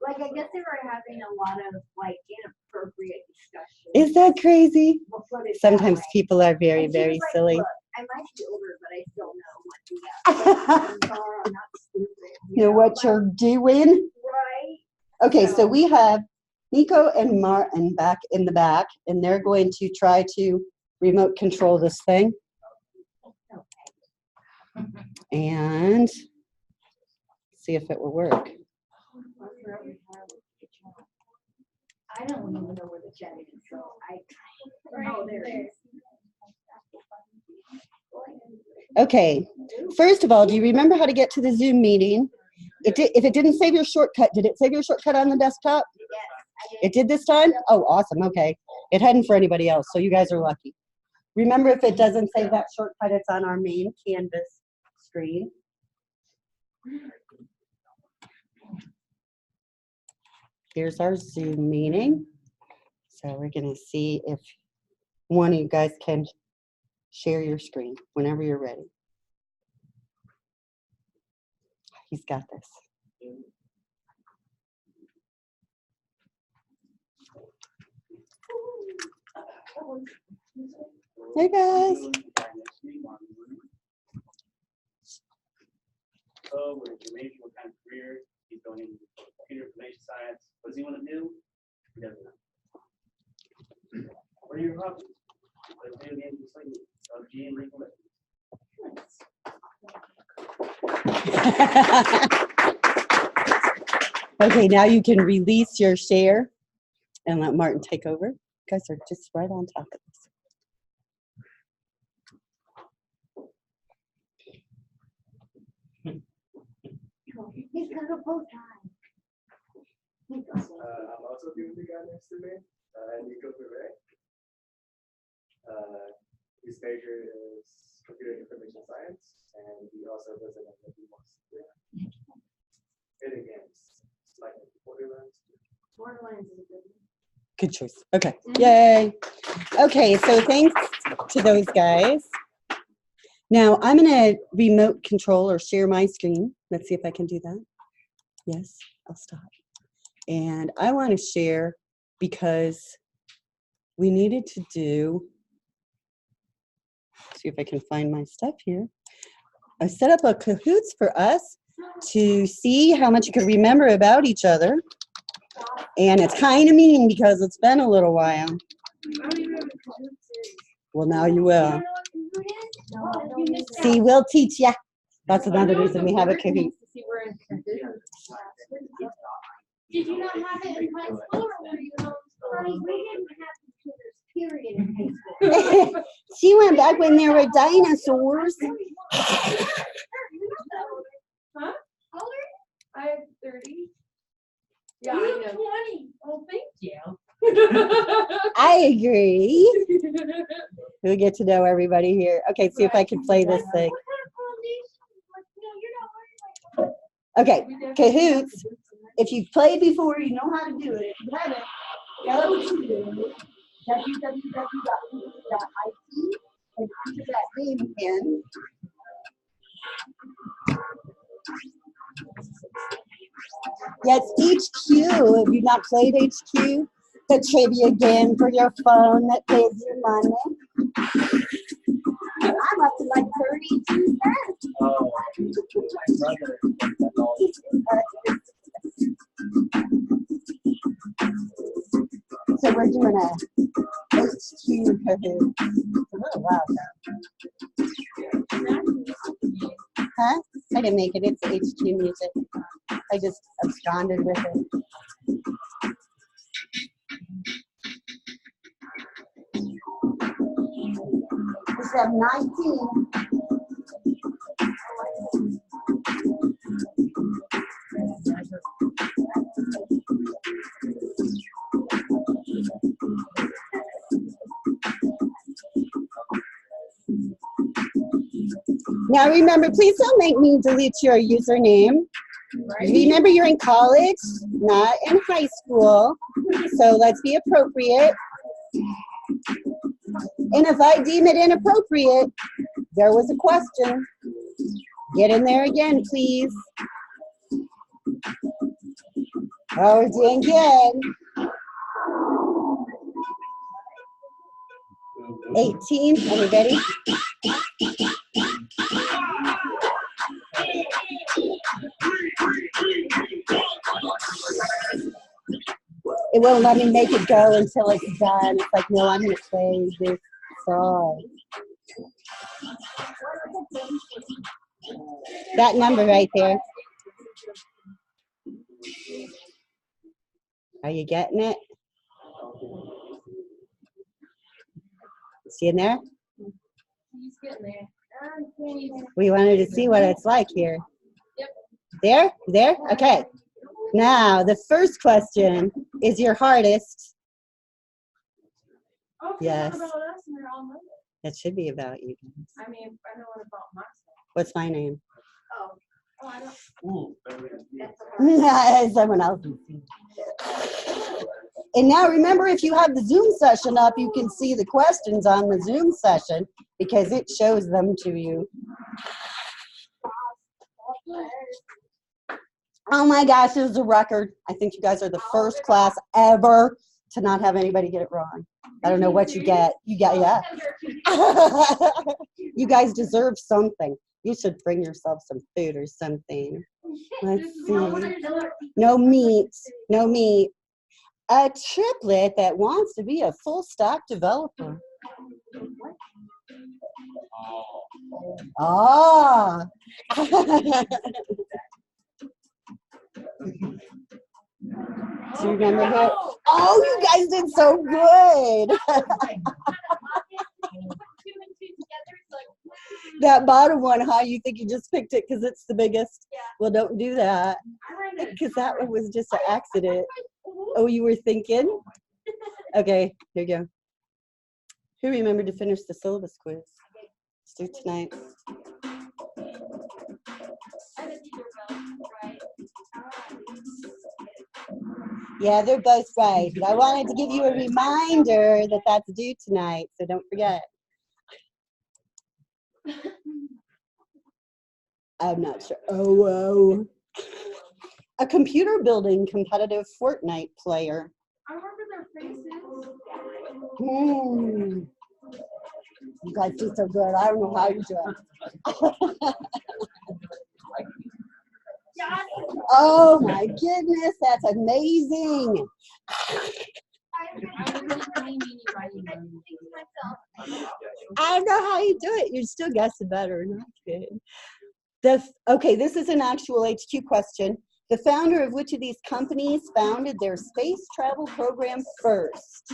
Like, I guess they were having a lot of, like, inappropriate discussions. Is that crazy? We'll put it Sometimes that way. people are very, And she very was like, silly. "Look, I might be older, but I still know what the I'm not stupid. You know what you're doing? Right? Okay, so we have Nico and Martin back in the back, and they're going to try to remote control this thing. And see if it will work. I don't even know where the chat is, so oh, there it is. Okay, first of all, do you remember how to get to the Zoom meeting? If it didn't save your shortcut, did it save your shortcut on the desktop? Yes, It did this time? Oh, awesome, okay. It hadn't for anybody else, so you guys are lucky. Remember, if it doesn't save that shortcut, it's on our main Canvas screen. Here's our Zoom meeting. So we're going to see if one of you guys can share your screen whenever you're ready. He's got this. Hey guys. So we're information, what kind of career he's going into computer information science. What does he want to do? He doesn't know. What are your hobbies? Play video games just like me. PUBG and League of Legends. Okay, now you can release your share and let Martin take over. You guys are just right on top of this. He's got a bow tie. I'm also the only guy next to me, Nico Ferrer. His major is computer information science, and he also does it at he wants to do. Video games, like Borderlands. Borderlands is a good one. Good choice. Okay. Yay. Okay, so thanks to those guys. Now I'm going to remote control or share my screen. Let's see if I can do that. Yes, I'll stop. And I want to share because we needed to do, see if I can find my stuff here. I set up a Kahoots for us to see how much you could remember about each other. And it's kind of mean because it's been a little while. Well, now you will. See, we'll teach ya. That's another reason we have a Kahoot. Did you not have it in high school, or were you homeschooled? We didn't have computers, period, in high school. She went back when there were dinosaurs. Huh? How old are you? I have 30. Yeah, You I have know. 20. Oh, thank you. I agree. We'll get to know everybody here. Okay, see if I can play this thing. What kind of foundation? Like, no, you're not wearing like. Okay, Kahoots. If you've played before, you know how to do it. If you haven't, go to www.kahoots.it and enter that name in. Yes, HQ. If you've not played HQ, the trivia game for your phone that pays your money. I'm up to like 32 cents. Oh, my brother. So we're doing a HQ Kahoot. It's a little wild though. Huh? I didn't make it. It's HQ music. I just absconded with it. We have 19. Now remember, please don't make me delete your username. Right. Remember, you're in college, not in high school, so let's be appropriate. And if I deem it inappropriate, there was a question. Get in there again, please. Oh, we're doing good. 18, are we ready? It won't let me make it go until it's done. It's like, no, I'm gonna play this song. That number right there. Are you getting it? See in there? He's getting there. We wanted to see what it's like here. Yep. There? There? Okay. Now, the first question is your hardest. Okay, Yes. what about us? And they're all Monday. It should be about you guys. I mean, I know what about myself. What's my name? Oh, I don't. Ooh. Someone else. And now remember, if you have the Zoom session up, you can see the questions on the Zoom session because it shows them to you. Oh my gosh, this is a record. I think you guys are the first class ever to not have anybody get it wrong. I don't know what you get. You got, yeah. You guys deserve something. You should bring yourself some food or something. Let's see. No meat. No meat. A triplet that wants to be a full stack developer. Ah. Do you remember who? Oh, you guys did so good. That bottom one, huh? You think you just picked it because it's the biggest? Yeah. Well, don't do that. Because that one was just an accident. Oh, you were thinking? Okay, here you go. Who remembered to finish the syllabus quiz? Let's do it tonight. Yeah, they're both right. But I wanted to give you a reminder that that's due tonight, so don't forget. I'm not sure. Oh. A computer building competitive Fortnite player. I remember their faces. You guys do so good. I don't know how you do it. Oh my goodness, that's amazing. I don't know how you do it. You're still guessing better. Not good. Okay, this is an actual HQ question. The founder of which of these companies founded their space travel program first?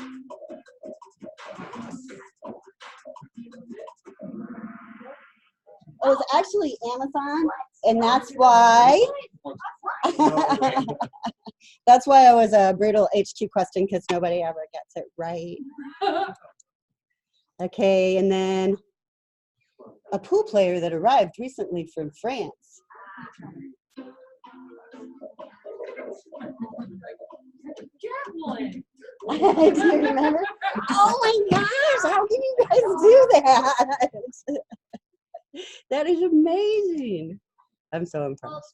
It was actually Amazon, and that's why. That's why it was a brutal HQ question, because nobody ever gets it right. Okay, and then a pool player that arrived recently from France. Do you remember? Oh my gosh, how can you guys do that? That is amazing. I'm so impressed.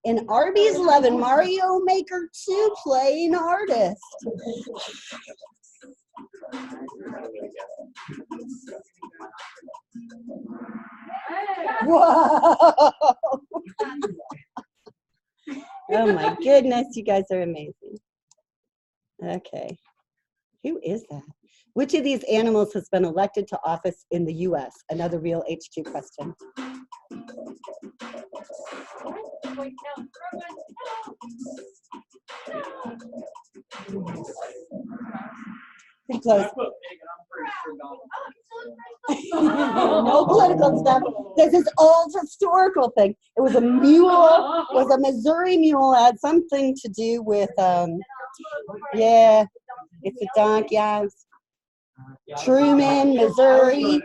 In Arby's 11, Mario Maker 2 playing artist. Whoa. Oh my goodness, you guys are amazing. Okay. Who is that? Which of these animals has been elected to office in the US? Another real HQ question. Pretty close. No political stuff. This is old historical thing. It was a mule, it was a Missouri mule, had something to do with, yeah, it's a donkey, yeah. Truman, Missouri,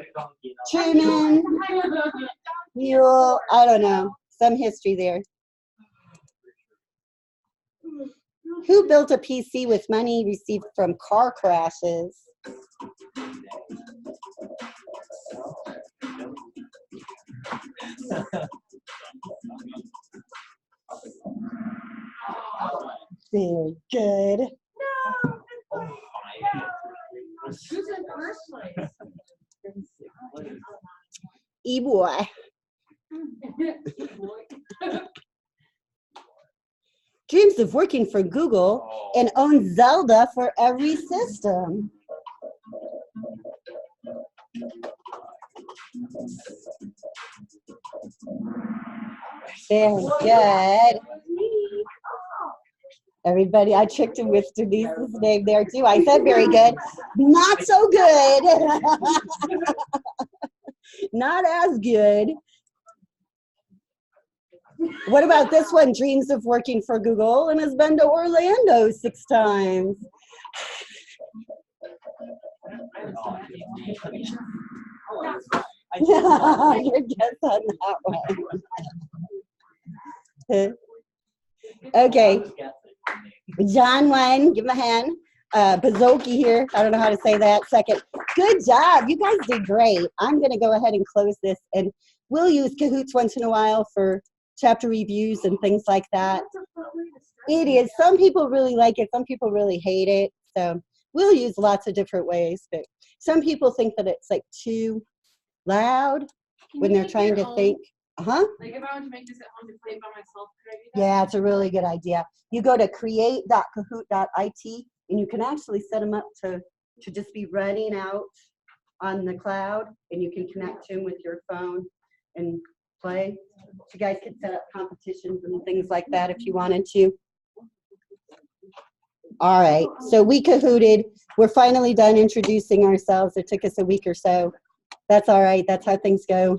Truman, mule, I don't know, some history there. Who built a PC with money received from car crashes? Very good. Who's in first place? E-boy. Dreams of working for Google and own Zelda for every system. Very good. Everybody, I tricked him with Denise's name there too. I said very good. Not so good. Not as good. What about this one? Dreams of working for Google and has been to Orlando 6 times. Your guess on that one. Okay. John 1, give him a hand. Bazoki here. I don't know how to say that. Second. Good job. You guys did great. I'm going to go ahead and close this, and we'll use Kahoots once in a while for chapter reviews and things like that. It is. Some people really like it. Some people really hate it. So we'll use lots of different ways. But some people think that it's like too loud when they're trying to think. Like if I want to make this at home to play by myself, could I do that? Yeah, it's a really good idea. You go to create.kahoot.it and you can actually set them up to just be running out on the cloud, and you can connect to them with your phone and play. So you guys could set up competitions and things like that if you wanted to. All right, so we Kahooted. We're finally done introducing ourselves. It took us a week or so. That's all right. That's how things go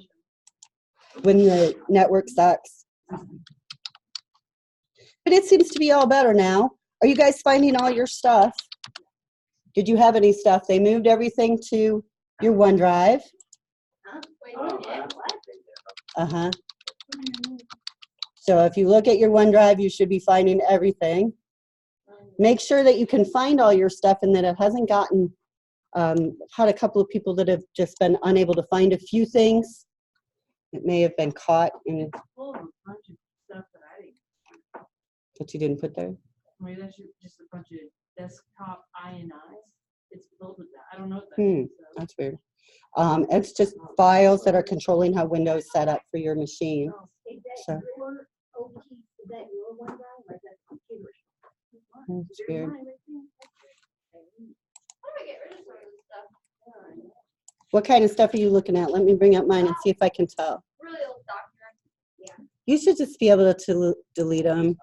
when the network sucks. But it seems to be all better now. Are you guys finding all your stuff? Did you have any stuff? They moved everything to your OneDrive. Uh-huh. So if you look at your OneDrive, you should be finding everything. Make sure that you can find all your stuff and that it hasn't gotten, had a couple of people that have just been unable to find a few things. It may have been caught in Full of a bunch of stuff that I didn't. what you didn't put there. Maybe that's just a bunch of desktop INIs. It's filled with that. I don't know what that is. So. That's weird. It's just files that are controlling how Windows is set up for your machine. Is So. that your OT? Is that your OneDrive or is that computer? That's weird. I'm gonna get rid of some of this stuff. What kind of stuff are you looking at? Let me bring up mine and see if I can tell. Really old document. You should just be able to delete them.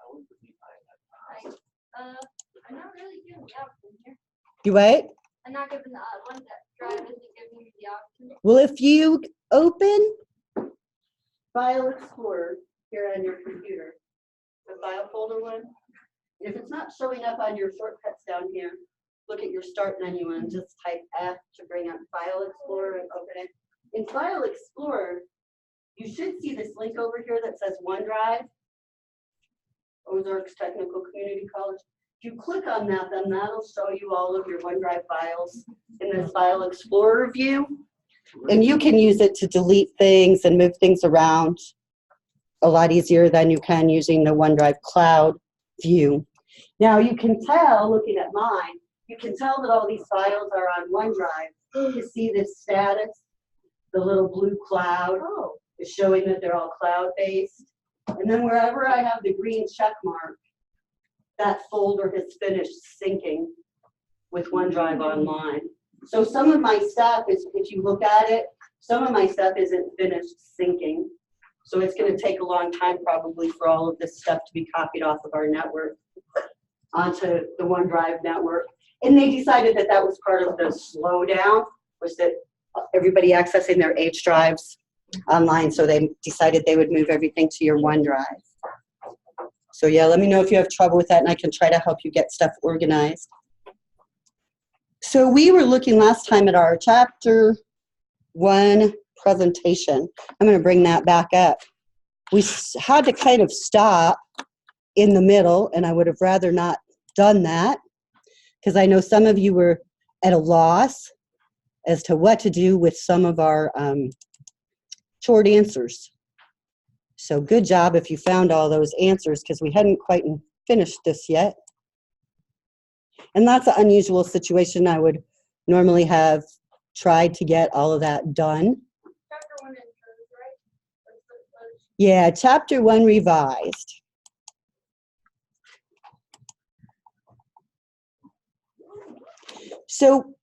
I'm not really giving the option here. You what? I'm not giving the one that drive isn't giving me the option. Well, if you open File Explorer here on your computer, the file folder one, if it's not showing up on your shortcuts down here, look at your start menu and just type F to bring up File Explorer and open it. In File Explorer, you should see this link over here that says OneDrive, Ozarks Technical Community College. If you click on that, then that'll show you all of your OneDrive files in this File Explorer view. And you can use it to delete things and move things around a lot easier than you can using the OneDrive Cloud view. Now you can tell, looking at mine, you can tell that all these files are on OneDrive. You see this status, the little blue cloud is showing that they're all cloud-based. And then wherever I have the green check mark, that folder has finished syncing with OneDrive Online. So some of my stuff is, if you look at it, some of my stuff isn't finished syncing. So it's going to take a long time probably for all of this stuff to be copied off of our network onto the OneDrive network. And they decided that that was part of the slowdown, was that everybody accessing their H drives online. So they decided they would move everything to your OneDrive. So yeah, let me know if you have trouble with that and I can try to help you get stuff organized. So we were looking last time at our chapter 1 presentation. I'm going to bring that back up. We had to kind of stop in the middle, and I would have rather not done that because I know some of you were at a loss as to what to do with some of our short answers. So good job if you found all those answers because we hadn't quite finished this yet. And that's an unusual situation. I would normally have tried to get all of that done. Chapter 1 intros, right? Yeah, chapter 1 revised. So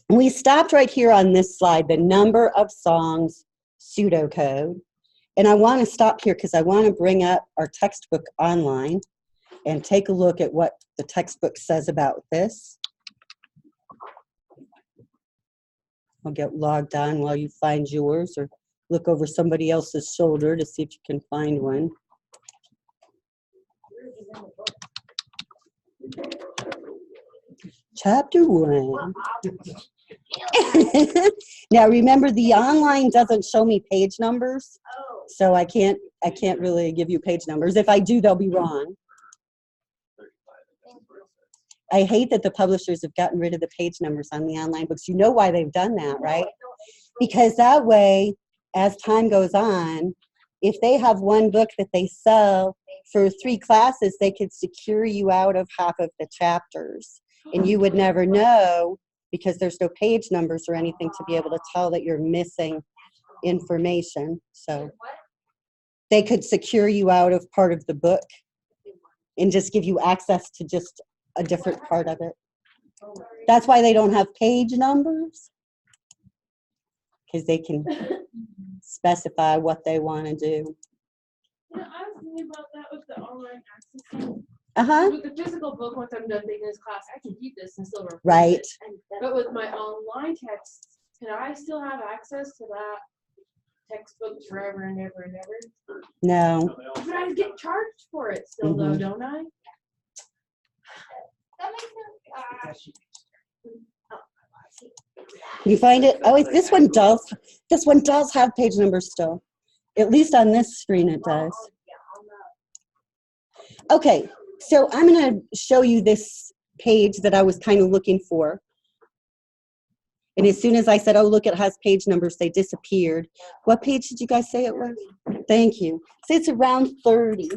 we stopped right here on this slide, the number of songs pseudocode. And I want to stop here because I want to bring up our textbook online and take a look at what the textbook says about this. I'll get logged on while you find yours, or look over somebody else's shoulder to see if you can find one. Chapter 1. Now remember, the online doesn't show me page numbers, Oh, so I can't really give you page numbers. If I do, they'll be wrong. I hate that the publishers have gotten rid of the page numbers on the online books. You know why they've done that, right? Because that way, as time goes on, if they have one book that they sell for 3 classes, they could secure you out of half of the chapters. And you would never know because there's no page numbers or anything to be able to tell that you're missing information. So they could secure you out of part of the book and just give you access to just a different part of it. That's why they don't have page numbers, because they can specify what they want to do. You know, I was thinking about that with the online access. Uh-huh. With the physical book, once I'm done taking this class, I can keep this and still refer to Right. it. But with my online texts, can I still have access to that textbook forever and ever and ever? No. But I get charged for it still, though, don't I? that makes sense. You find it? Oh, this one does. This one does have page numbers still. At least on this screen it does. Okay, so I'm going to show you this page that I was kind of looking for. And as soon as I said, oh, look, it has page numbers, they disappeared. What page did you guys say it was? Thank you. So it's around 30.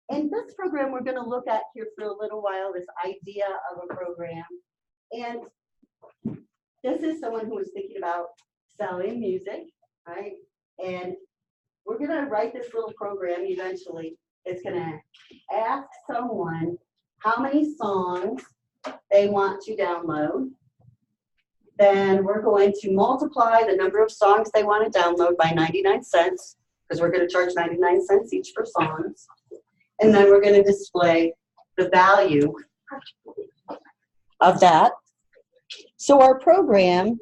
And this program we're going to look at here for a little while, this idea of a program. And this is someone who was thinking about selling music, right? And we're going to write this little program eventually. It's going to ask someone how many songs they want to download. Then we're going to multiply the number of songs they want to download by 99 cents, because we're going to charge 99 cents each for songs. And then we're going to display the value of that. So our program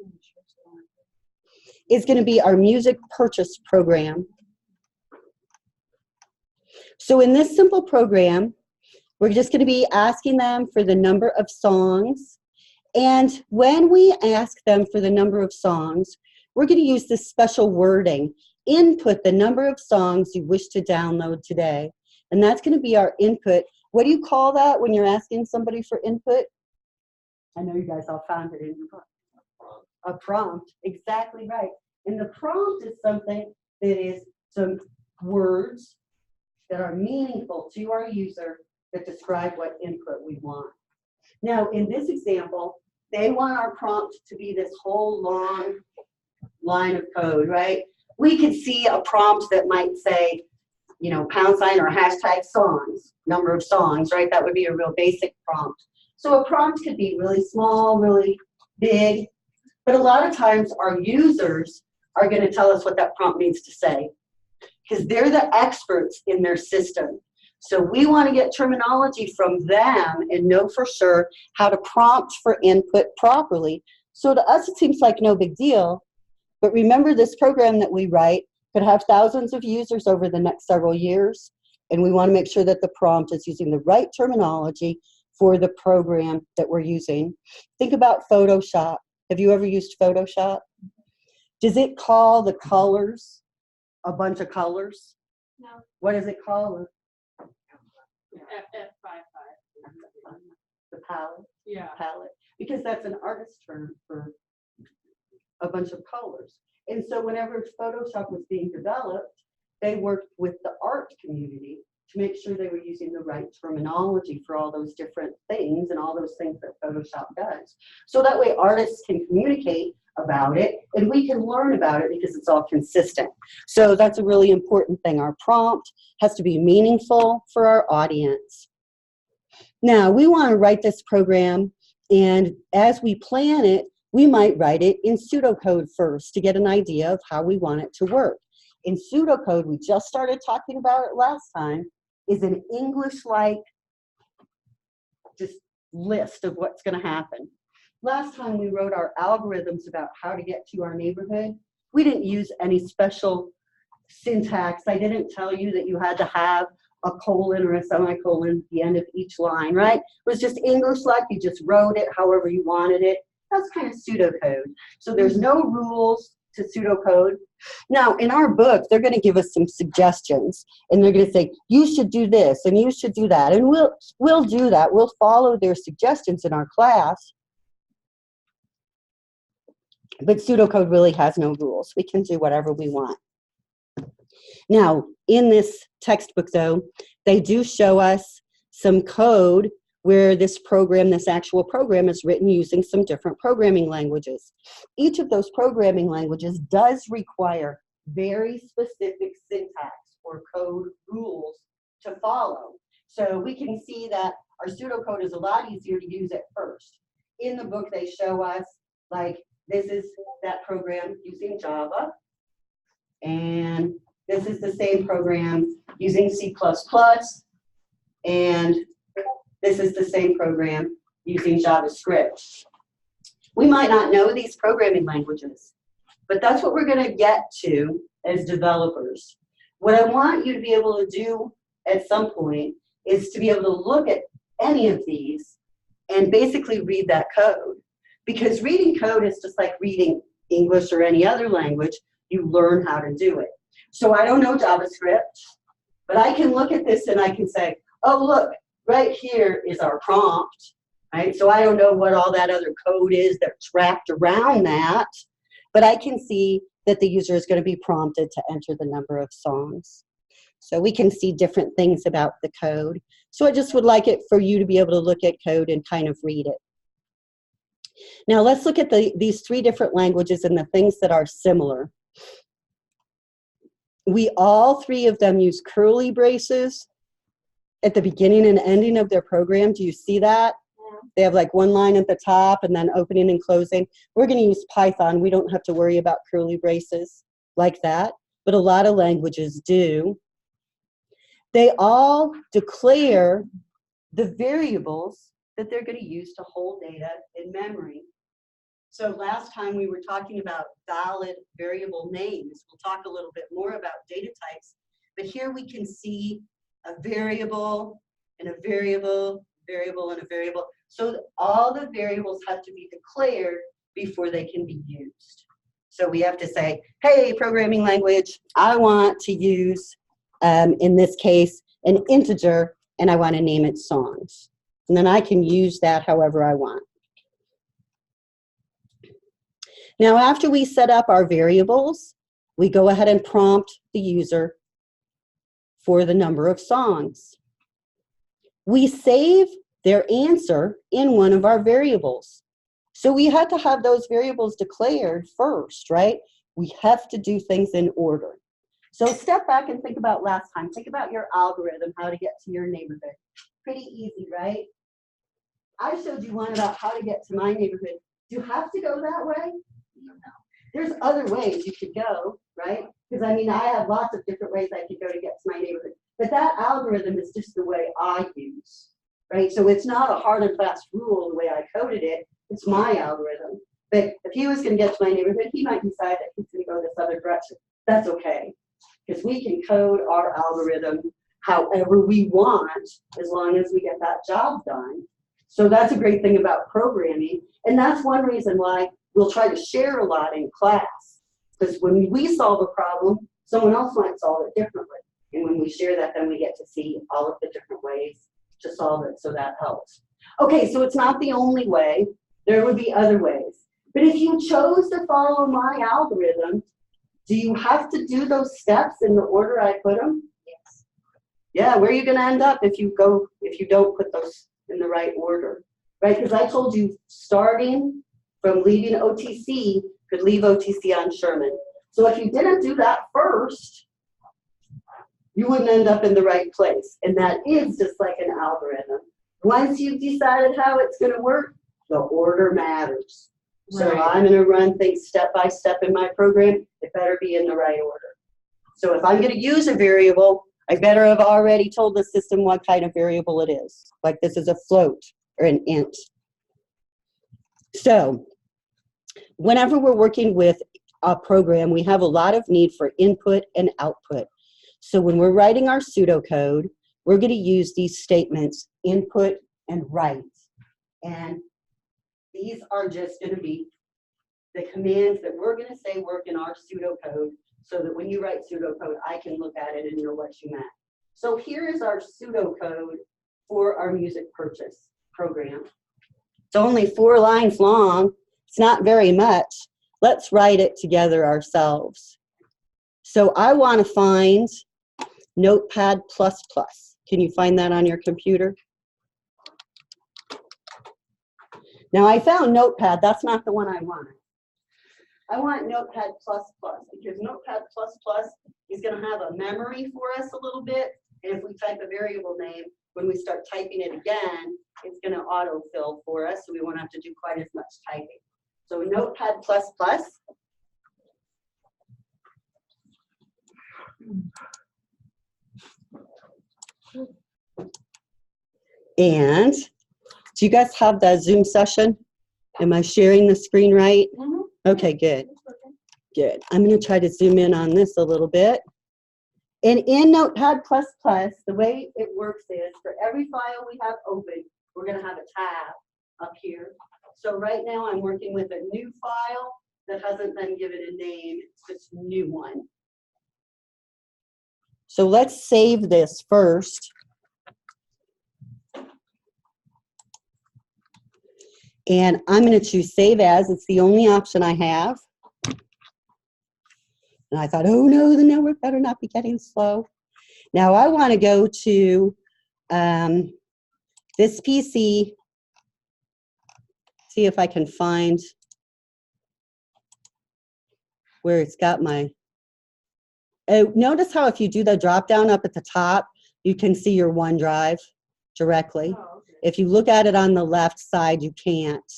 is going to be our music purchase program. So in this simple program, we're just going to be asking them for the number of songs. And when we ask them for the number of songs, we're going to use this special wording. Input the number of songs you wish to download today. And that's going to be our input. What do you call that when you're asking somebody for input? I know you guys all found it in your book. A prompt, exactly right. And the prompt is something that is some words that are meaningful to our user that describe what input we want. Now, in this example, they want our prompt to be this whole long line of code, right? We could see a prompt that might say, you know, # or hashtag songs, number of songs, right? That would be a real basic prompt. So a prompt could be really small, really big, but a lot of times our users are going to tell us what that prompt needs to say, because they're the experts in their system. So we want to get terminology from them and know for sure how to prompt for input properly. So to us, it seems like no big deal. But remember, this program that we write could have thousands of users over the next several years. And we want to make sure that the prompt is using the right terminology for the program that we're using. Think about Photoshop. Have you ever used Photoshop? Does it call the colors a bunch of colors? No. What does it call? F55. The palette. Yeah. Palette, because that's an artist term for a bunch of colors. And so whenever Photoshop was being developed, they worked with the art community to make sure they were using the right terminology for all those different things and all those things that Photoshop does. So that way artists can communicate about it and we can learn about it because it's all consistent. So that's a really important thing. Our prompt has to be meaningful for our audience. Now, we want to write this program, and as we plan it, we might write it in pseudocode first to get an idea of how we want it to work. In pseudocode, we just started talking about it last time, is an English-like just list of what's going to happen. Last time we wrote our algorithms about how to get to our neighborhood, we didn't use any special syntax. I didn't tell you that you had to have a colon or a semicolon at the end of each line, right? It was just English-like. You just wrote it however you wanted it. That's kind of pseudocode. So there's no rules to pseudocode. Now, in our book, they're going to give us some suggestions, and they're going to say, you should do this, and you should do that, and we'll do that. We'll follow their suggestions in our class. But pseudocode really has no rules. We can do whatever we want. Now, in this textbook, though, they do show us some code where this program, this actual program, is written using some different programming languages. Each of those programming languages does require very specific syntax or code rules to follow. So we can see that our pseudocode is a lot easier to use at first. In the book, they show us, like, this is that program using Java, and this is the same program using C++, and this is the same program using JavaScript. We might not know these programming languages, but that's what we're going to get to as developers. What I want you to be able to do at some point is to be able to look at any of these and basically read that code. Because reading code is just like reading English or any other language. You learn how to do it. So I don't know JavaScript, but I can look at this and I can say, oh, look, right here is our prompt, right? So I don't know what all that other code is that's wrapped around that, but I can see that the user is going to be prompted to enter the number of songs. So we can see different things about the code. So I just would like it for you to be able to look at code and kind of read it. Now let's look at these three different languages and the things that are similar. All three of them use curly braces at the beginning and ending of their program. Do you see that? Yeah. They have like one line at the top and then opening and closing. We're going to use Python. We don't have to worry about curly braces like that, but a lot of languages do. They all declare the variables that they're going to use to hold data in memory. So last time we were talking about valid variable names. We'll talk a little bit more about data types, but here we can see a variable and a variable, variable and a variable. So all the variables have to be declared before they can be used. So we have to say, hey, programming language, I want to use, in this case, an integer, and I want to name it songs. And then I can use that however I want. Now, after we set up our variables, we go ahead and prompt the user for the number of songs. We save their answer in one of our variables. So we have to have those variables declared first, right? We have to do things in order. So step back and think about last time. Think about your algorithm, how to get to your neighborhood. Pretty easy, right? I showed you one about how to get to my neighborhood. Do you have to go that way? No. There's other ways you could go, right? Because I mean, I have lots of different ways I could go to get to my neighborhood. But that algorithm is just the way I use, right? So it's not a hard and fast rule the way I coded it. It's my algorithm. But if he was going to get to my neighborhood, he might decide that he's going to go this other direction. That's okay. Because we can code our algorithm however we want, as long as we get that job done. So that's a great thing about programming. And that's one reason why we'll try to share a lot in class. Because when we solve a problem, someone else might solve it differently. And when we share that, then we get to see all of the different ways to solve it. So that helps. Okay, so it's not the only way. There would be other ways. But if you chose to follow my algorithm, do you have to do those steps in the order I put them? Yes. Yeah, where are you gonna end up if you don't put those in the right order, right? Because I told you, starting from leaving OTC could leave OTC on Sherman. So if you didn't do that first, you wouldn't end up in the right place. And that is just like an algorithm. Once you've decided how it's gonna work, the order matters. So Right. I'm gonna run things step by step in my program. It better be in the right order. So if I'm gonna use a variable, I better have already told the system what kind of variable it is. Like this is a float or an int. So whenever we're working with a program, we have a lot of need for input and output. So when we're writing our pseudocode, we're gonna use these statements, input and write. And these are just gonna be the commands that we're gonna say work in our pseudocode, so that when you write pseudocode, I can look at it and know what you meant. So here is our pseudocode for our music purchase program. It's only 4 lines long. It's not very much. Let's write it together ourselves. So I want to find Notepad++. Can you find that on your computer? Now I found Notepad. That's not the one I wanted. I want Notepad++, because Notepad++ is going to have a memory for us a little bit. And if we type a variable name, when we start typing it again, it's going to autofill for us, so we won't have to do quite as much typing. So Notepad++. And do you guys have the Zoom session? Am I sharing the screen right? Okay, good. Good. I'm going to try to zoom in on this a little bit. And in Notepad++, the way it works is for every file we have open, we're going to have a tab up here. So right now I'm working with a new file that hasn't been given a name. It's just a new one. So let's save this first. And I'm going to choose Save As. It's the only option I have. And I thought, oh no, the network better not be getting slow. Now I want to go to this PC, see if I can find where it's got my, notice how if you do the drop down up at the top, you can see your OneDrive directly. Oh, okay. If you look at it on the left side, you can't.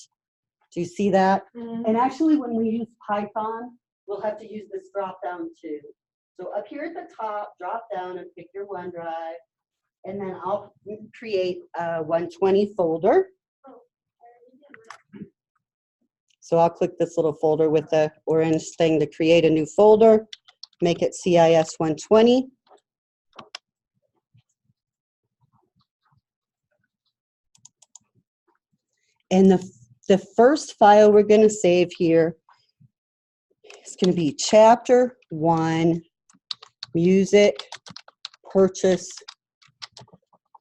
Do you see that? And actually when we use Python, we'll have to use this drop down too. So up here at the top, drop down and pick your OneDrive. And then I'll create a 120 folder. So I'll click this little folder with the orange thing to create a new folder. Make it CIS120. And the first file we're going to save here is going to be Chapter 1, Music Purchase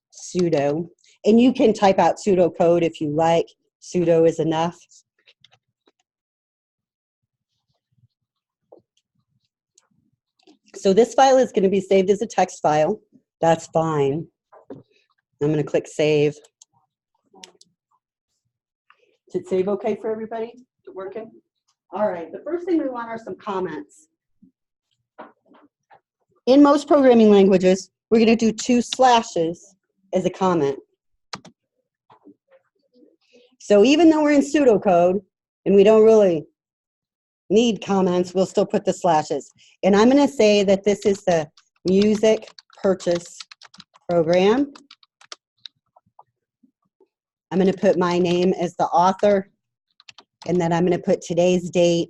Pseudo. And you can type out pseudocode if you like. Pseudo is enough. So this file is going to be saved as a text file. That's fine. I'm going to click Save. Did save okay for everybody? Is it working? All right, the first thing we want are some comments. In most programming languages, we're going to do 2 slashes as a comment. So even though we're in pseudocode and we don't really need comments, we'll still put the slashes. And I'm going to say that this is the music purchase program. I'm going to put my name as the author, and then I'm going to put today's date.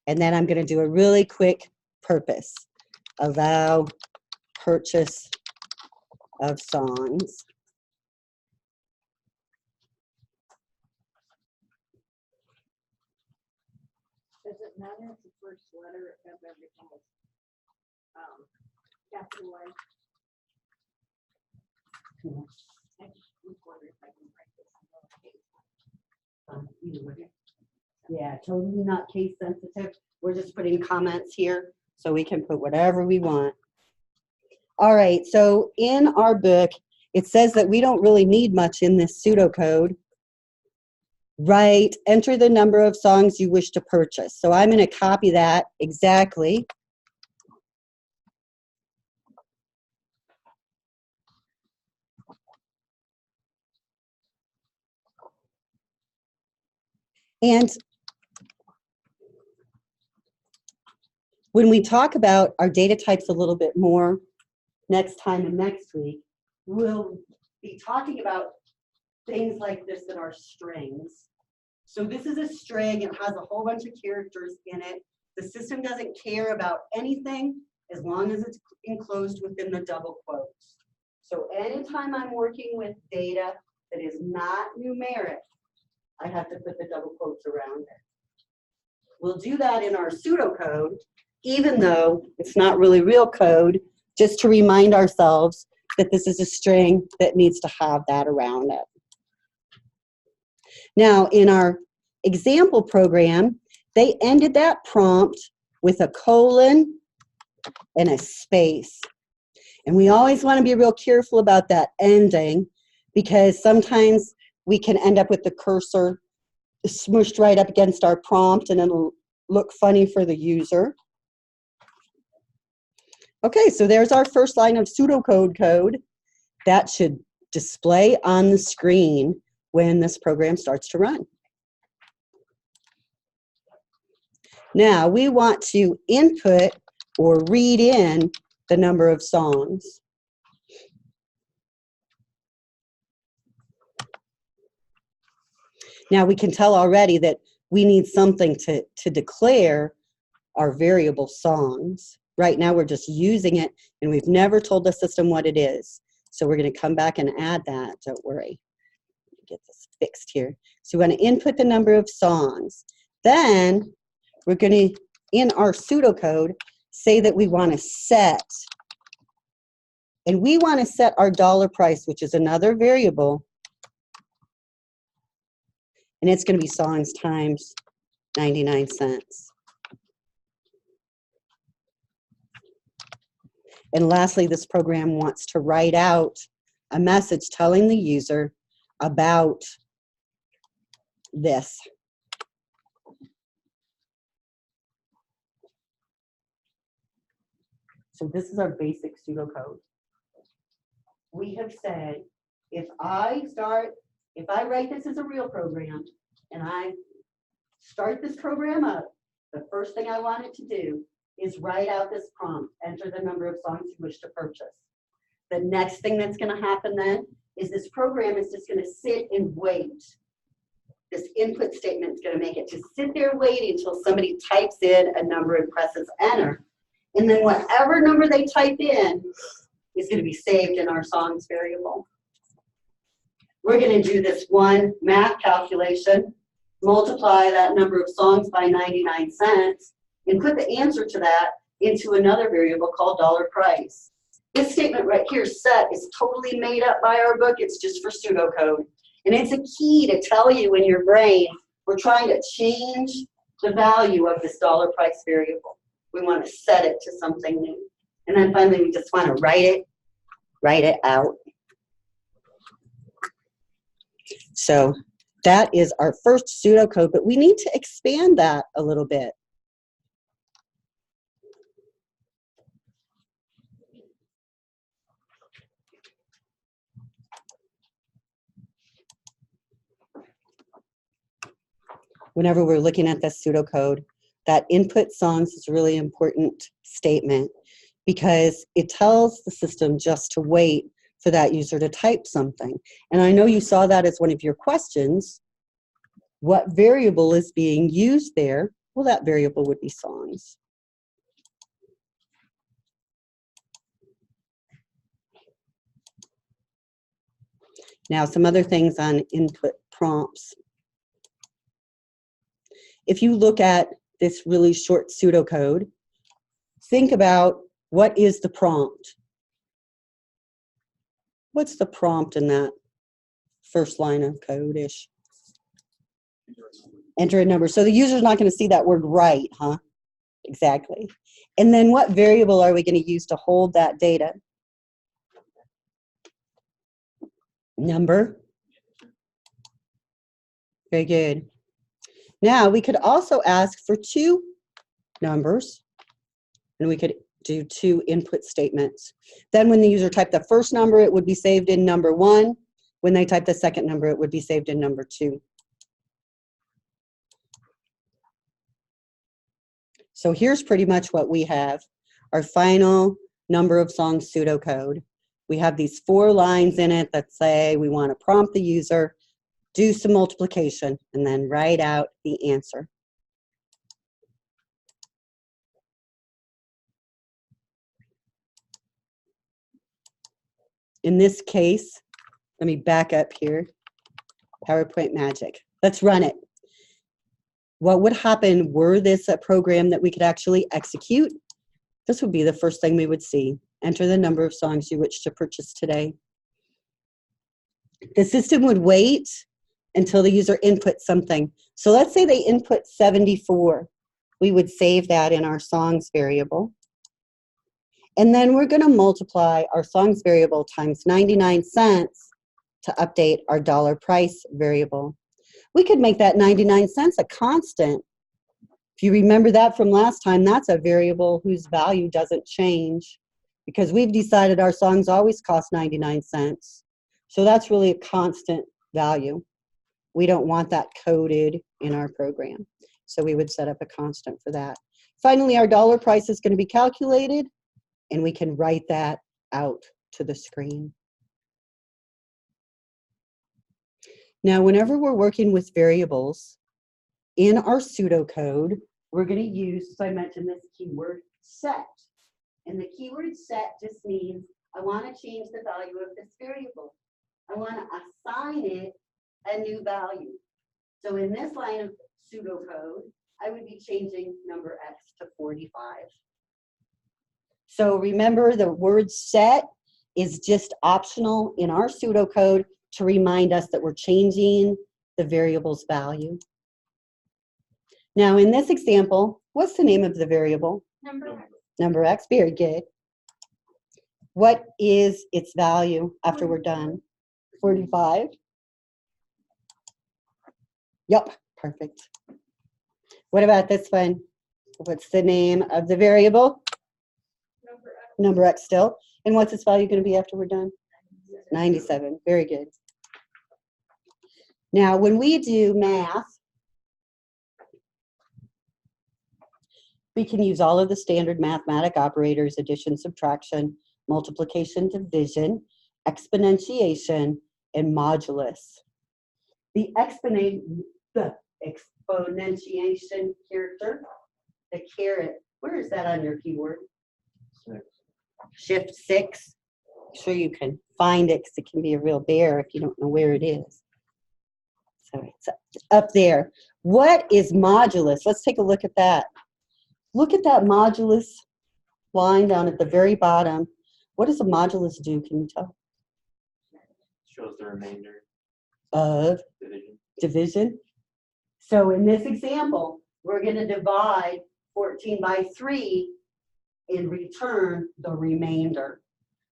And then I'm going to do a really quick purpose. Allow purchase of songs. Does it matter if the first letter of everything is capitalized? I just was wondering if I can write this in lowercase. Either way. Yeah, totally not case sensitive. We're just putting comments here so we can put whatever we want. All right, so in our book, it says that we don't really need much in this pseudocode. Right, enter the number of songs you wish to purchase. So I'm going to copy that exactly. And when we talk about our data types a little bit more next time and next week, we'll be talking about things like this that are strings. So this is a string. It has a whole bunch of characters in it. The system doesn't care about anything as long as it's enclosed within the double quotes. So anytime I'm working with data that is not numeric, I have to put the double quotes around it. We'll do that in our pseudocode, even though it's not really real code, just to remind ourselves that this is a string that needs to have that around it. Now, in our example program, they ended that prompt with a colon and a space. And we always want to be real careful about that ending, because sometimes we can end up with the cursor smushed right up against our prompt and it'll look funny for the user. Okay, so there's our first line of pseudocode code. That should display on the screen when this program starts to run. Now, we want to input or read in the number of songs. Now, we can tell already that we need something to declare our variable songs. Right now, we're just using it, and we've never told the system what it is. So we're going to come back and add that. Don't worry. Get this fixed here. So we want to input the number of songs. Then we're going to, in our pseudocode, say that we want to set. And we want to set our dollar price, which is another variable. And it's going to be songs times 99 cents. And lastly, this program wants to write out a message telling the user about this. So this is our basic pseudocode. We have said, if I write this as a real program and I start this program up, the first thing I want it to do is write out this prompt, enter the number of songs you wish to purchase. The next thing that's going to happen then is this program is just going to sit and wait. This input statement is going to make it just sit there waiting until somebody types in a number and presses enter. And then whatever number they type in is going to be saved in our songs variable. We're going to do this one math calculation, multiply that number of songs by 99 cents, and put the answer to that into another variable called dollar price. This statement right here, set, is totally made up by our book. It's just for pseudocode. And it's a key to tell you in your brain, we're trying to change the value of this dollar price variable. We want to set it to something new. And then finally, we just want to write it out. So that is our first pseudocode, but we need to expand that a little bit. Whenever we're looking at this pseudocode, that input songs is a really important statement because it tells the system just to wait for that user to type something. And I know you saw that as one of your questions. What variable is being used there? Well, that variable would be songs. Now, some other things on input prompts. If you look at this really short pseudocode, think about what is the prompt. What's the prompt in that first line of code-ish? Enter a number. So the user's not going to see that word right, huh? Exactly. And then what variable are we going to use to hold that data? Number. Very good. Now we could also ask for 2 numbers, and we could do 2 input statements. Then when the user typed the first number, it would be saved in number 1. When they type the second number, it would be saved in number 2. So here's pretty much what we have. Our final number of songs pseudocode. We have these 4 lines in it that say we want to prompt the user, do some multiplication, and then write out the answer. In this case, let me back up here. PowerPoint magic. Let's run it. What would happen were this a program that we could actually execute? This would be the first thing we would see. Enter the number of songs you wish to purchase today. The system would wait until the user inputs something. So let's say they input 74. We would save that in our songs variable. And then we're going to multiply our songs variable times 99 cents to update our dollar price variable. We could make that 99 cents a constant. If you remember that from last time, that's a variable whose value doesn't change because we've decided our songs always cost 99 cents. So that's really a constant value. We don't want that coded in our program. So we would set up a constant for that. Finally, our dollar price is going to be calculated, and we can write that out to the screen. Now, whenever we're working with variables in our pseudocode, we're going to use, as I mentioned, this keyword set. And the keyword set just means I want to change the value of this variable. I want to assign it a new value. So in this line of pseudocode, I would be changing number x to 45. So remember, the word set is just optional in our pseudocode to remind us that we're changing the variable's value. Now, in this example, what's the name of the variable? Number X. Number X, very good. What is its value after we're done? 45? Yep, perfect. What about this one? What's the name of the variable? Number X. Number X still. And what's its value going to be after we're done? 97. Very good. Now, when we do math, we can use all of the standard mathematic operators: addition, subtraction, multiplication, division, exponentiation, and modulus. The exponentiation character, the caret, where is that on your keyboard? 6. Shift 6. I'm sure you can find it because it can be a real bear if you don't know where it is. So it's up there. What is modulus? Let's take a look at that. Look at that modulus line down at the very bottom. What does a modulus do? Can you tell? Shows the remainder Of division. division. So in this example, we're going to divide 14 by 3 and return the remainder.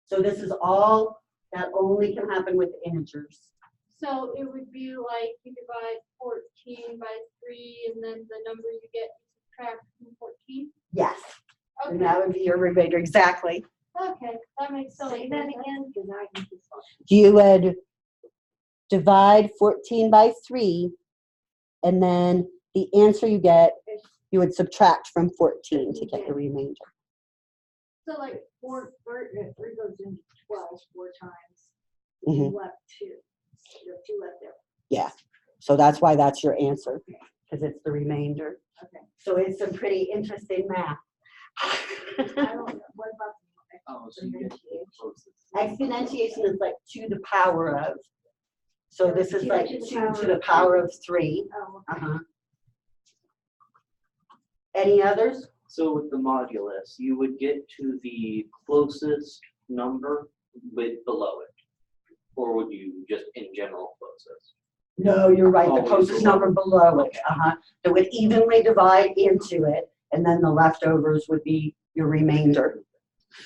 So this is all that only can happen with integers. So it would be like you divide 14 by 3, and then the number you get, you subtract from 14? Yes, and Okay, that would be your remainder, exactly. okay, that makes sense. Say that again, because I can just. You would divide 14 by 3, and then the answer you get, you would subtract from 14 to get the remainder. So like 4 goes into 12 4 times. Mhm. You left 2. You have 2 left there. Yeah, so that's why that's your answer, because it's the remainder. Okay. So it's some pretty interesting math. I don't know. What about Oh, so you get the closest. Exponentiation is like to the power of. So this is Two like to the 2 power to the of power of 3. Oh, Uh-huh. Any others? So with the modulus, you would get to the closest number with below it? Or would you just in general closest? No, you're right. The Oh, closest below. number below it. Uh-huh. That would evenly divide into it. and then the leftovers would be your remainder.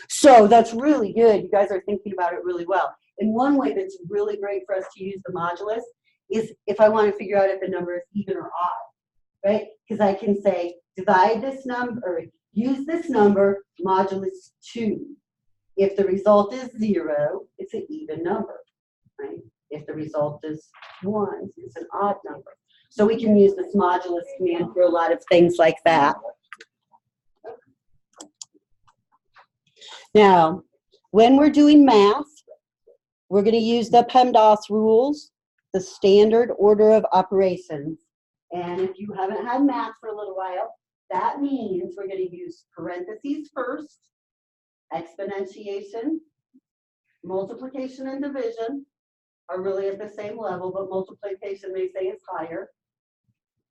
So that's really good. You guys are thinking about it really well. And one way that's really great for us to use the modulus is if I want to figure out if a number is even or odd, right? Because I can say divide this number, or use this number modulus 2. If the result is 0, it's an even number, right? If the result is 1, it's an odd number. So we can use this modulus command for a lot of things like that. Now, when we're doing math, we're going to use the PEMDAS rules, the standard order of operations. And if you haven't had math for a little while, that means we're going to use parentheses first, exponentiation, multiplication and division are really at the same level, but multiplication they say is higher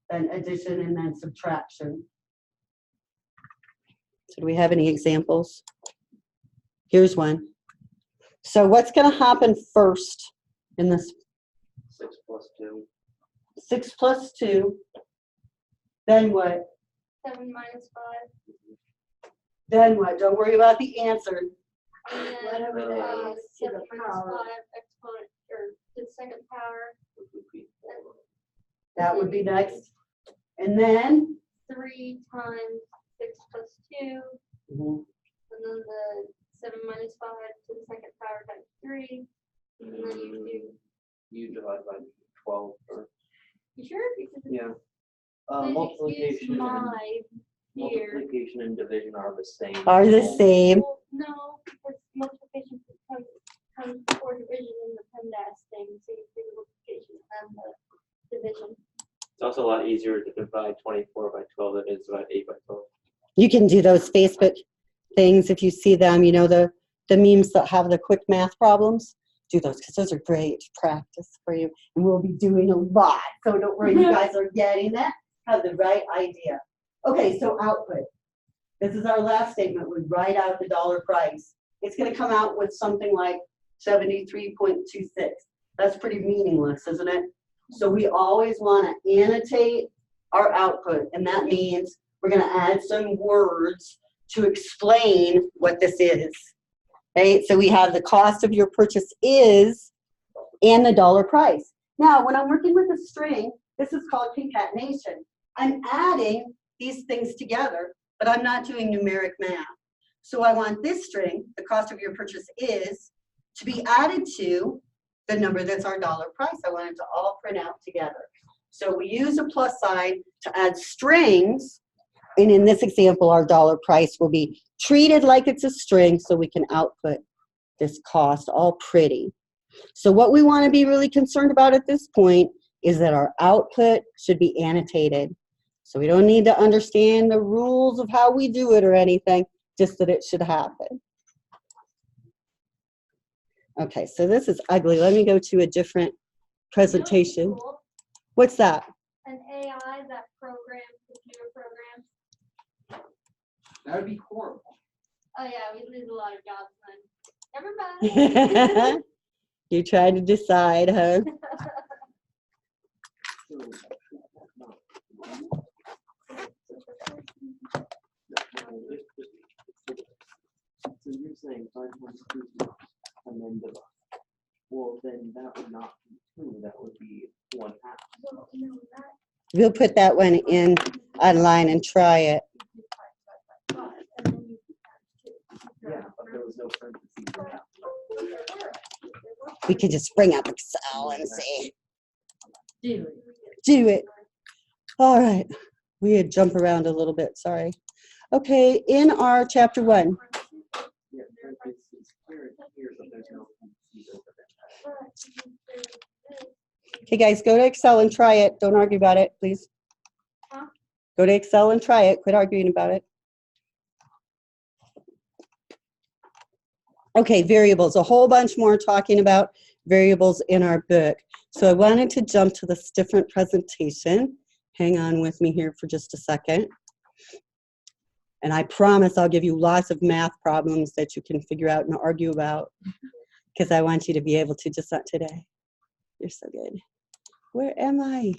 than addition and then subtraction. So do we have any examples? Here's one. So what's going to happen first in this? 6 plus 2. 6 plus 2. Then what? 7 minus 5. Then what? Don't worry about the answer. And then Whatever that is to 7 the minus 5 power. exponent, or to the second power. That would be next. And then? 3 times 6 plus 2. Mhm. And then the 7 minus 5 to the second power times 3. And then You divide by 12. you sure? Because it's- Yeah. please Multiplication excuse and my fear. multiplication and division are the same. Are the same. Well, no, because multiplication comes before division in the PEMDAS thing, so you do the multiplication and the division. It's also a lot easier to divide 24 by 12 than it is to divide 8 by 12. You can do those Facebook things if you see them, you know, the memes that have the quick math problems. Do those because those are great practice for you. And we'll be doing a lot. So don't worry, you guys are getting that. Have the right idea. Okay, so output. This is our last statement. We write out the dollar price. It's going to come out with something like 73.26. That's pretty meaningless, isn't it? So we always want to annotate our output, and that means we're going to add some words to explain what this is. Okay, so we have the cost of your purchase is and the dollar price. Now, when I'm working with a string, this is called concatenation. I'm adding these things together, but I'm not doing numeric math. So I want this string, the cost of your purchase is, to be added to the number that's our dollar price. I want it to all print out together. So we use a plus sign to add strings, and in this example, our dollar price will be treated like it's a string so we can output this cost all pretty. So what we want to be really concerned about at this point is that our output should be annotated. So we don't need to understand the rules of how we do it or anything, just that it should happen. Okay, so this is ugly. Let me go to a different presentation. Cool. What's that? An AI that programs computer programs. That would be horrible. Oh yeah, we lose a lot of jobs then. Never mind. You try to decide, huh? So you're saying 5 times 2 and then divide. Well, then that would not be 2. That would be 1/2. We'll put that one in online and try it. Yeah, but there was no parentheses in that. We could just bring up Excel and see. Do Do it. All right. We had jump around a little bit, sorry. Okay, in our chapter 1. Yeah, parentheses here and here, but there's no parentheses over there. Okay, guys, go to Excel and try it. Don't argue about it, please. Huh? Go to Excel and try it. Quit arguing about it. Okay, variables. A whole bunch more talking about variables in our book. So I wanted to jump to this different presentation. Hang on with me here for just a second. And I promise I'll give you lots of math problems that you can figure out and argue about, because I want you to be able to, just not today. You're so good. Where am I?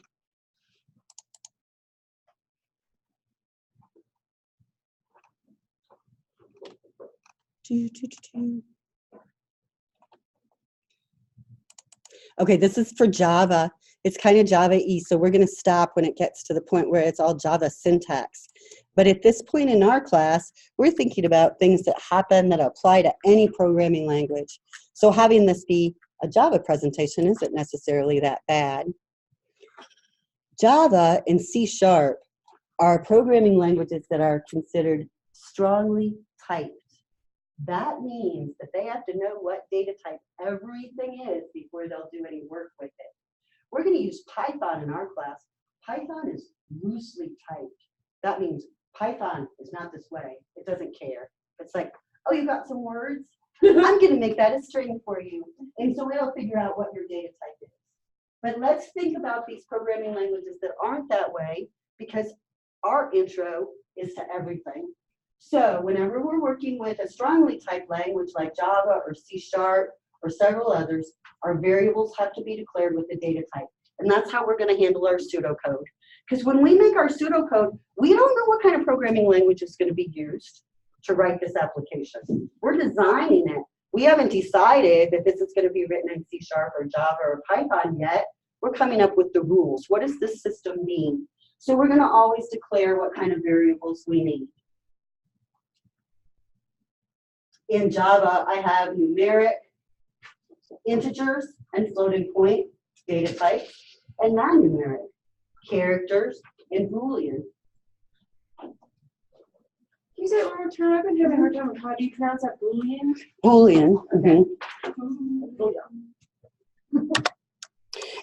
Okay, this is for Java. It's kind of Java-y, so we're going to stop when it gets to the point where it's all Java syntax. But at this point in our class, we're thinking about things that happen that apply to any programming language. So having this be a Java presentation isn't necessarily that bad. Java and C# are programming languages that are considered strongly typed. That means that they have to know what data type everything is before they'll do any work with it. We're going to use Python in our class. Python is loosely typed. That means Python is not this way. It doesn't care. It's like, oh, you got some words? I'm going to make that a string for you. And so it'll figure out what your data type is. But let's think about these programming languages that aren't that way, because our intro is to everything. So whenever we're working with a strongly typed language like Java or C# or several others, our variables have to be declared with the data type. And that's how we're going to handle our pseudocode. Because when we make our pseudocode, we don't know what kind of programming language is going to be used to write this application. We're designing it. We haven't decided that this is going to be written in C# or Java or Python yet. We're coming up with the rules. What does this system mean? So we're going to always declare what kind of variables we need. In Java, I have numeric, integers, and floating point data types, and non-numeric, characters, and Boolean. Can you say it one more time? I've been having a hard time with how do you pronounce that Boolean? Boolean.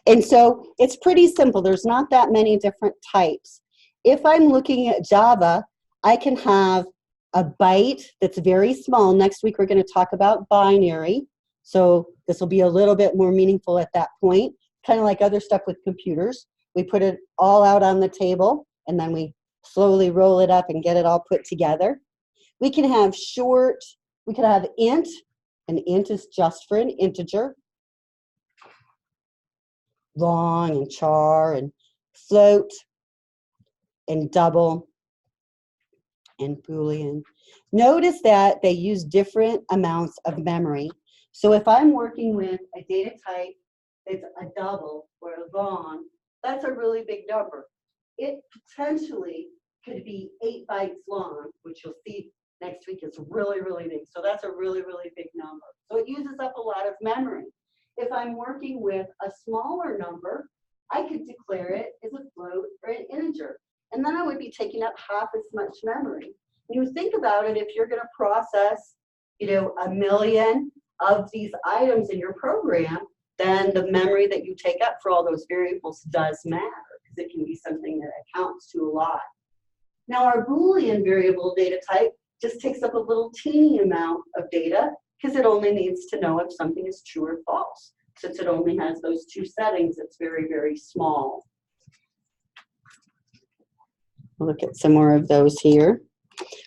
And so it's pretty simple. There's not that many different types. If I'm looking at Java, I can have a byte that's very small. Next week, we're going to talk about binary. So this will be a little bit more meaningful at that point, kind of like other stuff with computers. We put it all out on the table, and then we slowly roll it up and get it all put together. We can have short, we could have int, and int is just for an integer. Long and char and float and double and Boolean. Notice that they use different amounts of memory. So if I'm working with a data type that's a double or a long, that's a really big number. It potentially could be 8 bytes long, which you'll see next week is really, really big. So that's a really, really big number. So it uses up a lot of memory. If I'm working with a smaller number, I could declare it as a float or an integer. And then I would be taking up half as much memory. You think about it, if you're going to process, 1 million of these items in your program, then the memory that you take up for all those variables does matter, because it can be something that accounts to a lot. Now our Boolean variable data type just takes up a little teeny amount of data, because it only needs to know if something is true or false. Since it only has those two settings, it's very, very small. We'll look at some more of those here.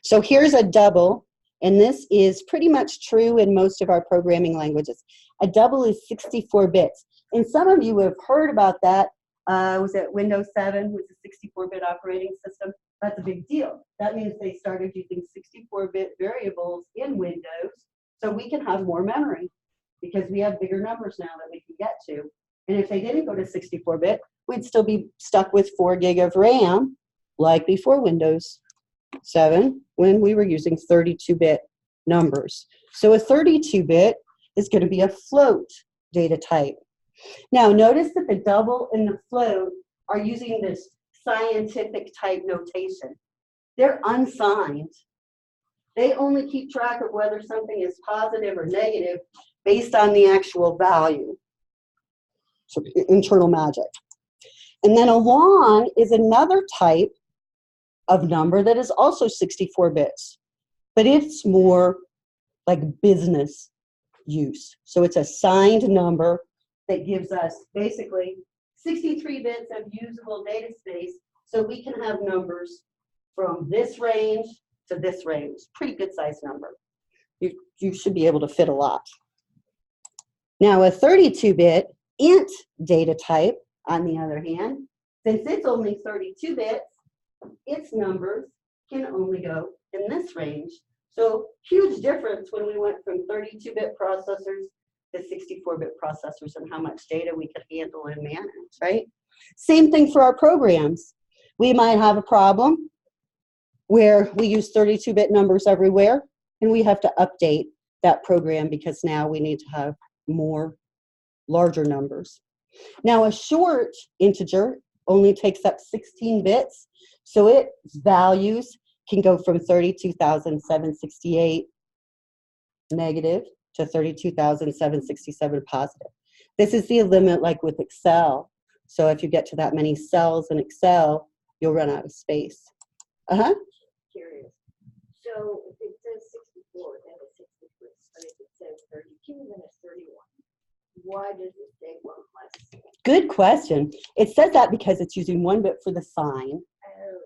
So here's a double, and this is pretty much true in most of our programming languages. A double is 64 bits. And some of you have heard about that. Was it Windows 7 was a 64-bit operating system? That's a big deal. That means they started using 64-bit variables in Windows, so we can have more memory because we have bigger numbers now that we can get to. And if they didn't go to 64-bit, we'd still be stuck with 4 gig of RAM, like before Windows 7, when we were using 32-bit numbers. So a 32-bit is going to be a float data type. Now, notice that the double and the float are using this scientific type notation. They're unsigned. They only keep track of whether something is positive or negative based on the actual value. So internal magic. And then a long is another type of number that is also 64 bits, but it's more like business use. So it's a signed number that gives us basically 63 bits of usable data space, so we can have numbers from this range to this range. Pretty good size number. You should be able to fit a lot. Now a 32-bit int data type, on the other hand, since it's only 32 bits, its numbers can only go in this range. So huge difference when we went from 32-bit processors to 64-bit processors and how much data we could handle and manage, right? Same thing for our programs. We might have a problem where we use 32-bit numbers everywhere, and we have to update that program because now we need to have more larger numbers. Now, a short integer only takes up 16 bits, so its values can go from 32,768 negative to 32,767 positive. This is the limit like with Excel. So if you get to that many cells in Excel, you'll run out of space. Curious. So if it says 64, then it's 63. But if it says 32, then it's 31. Why does it say 1 less? Good question. It says that because it's using 1 bit for the sign.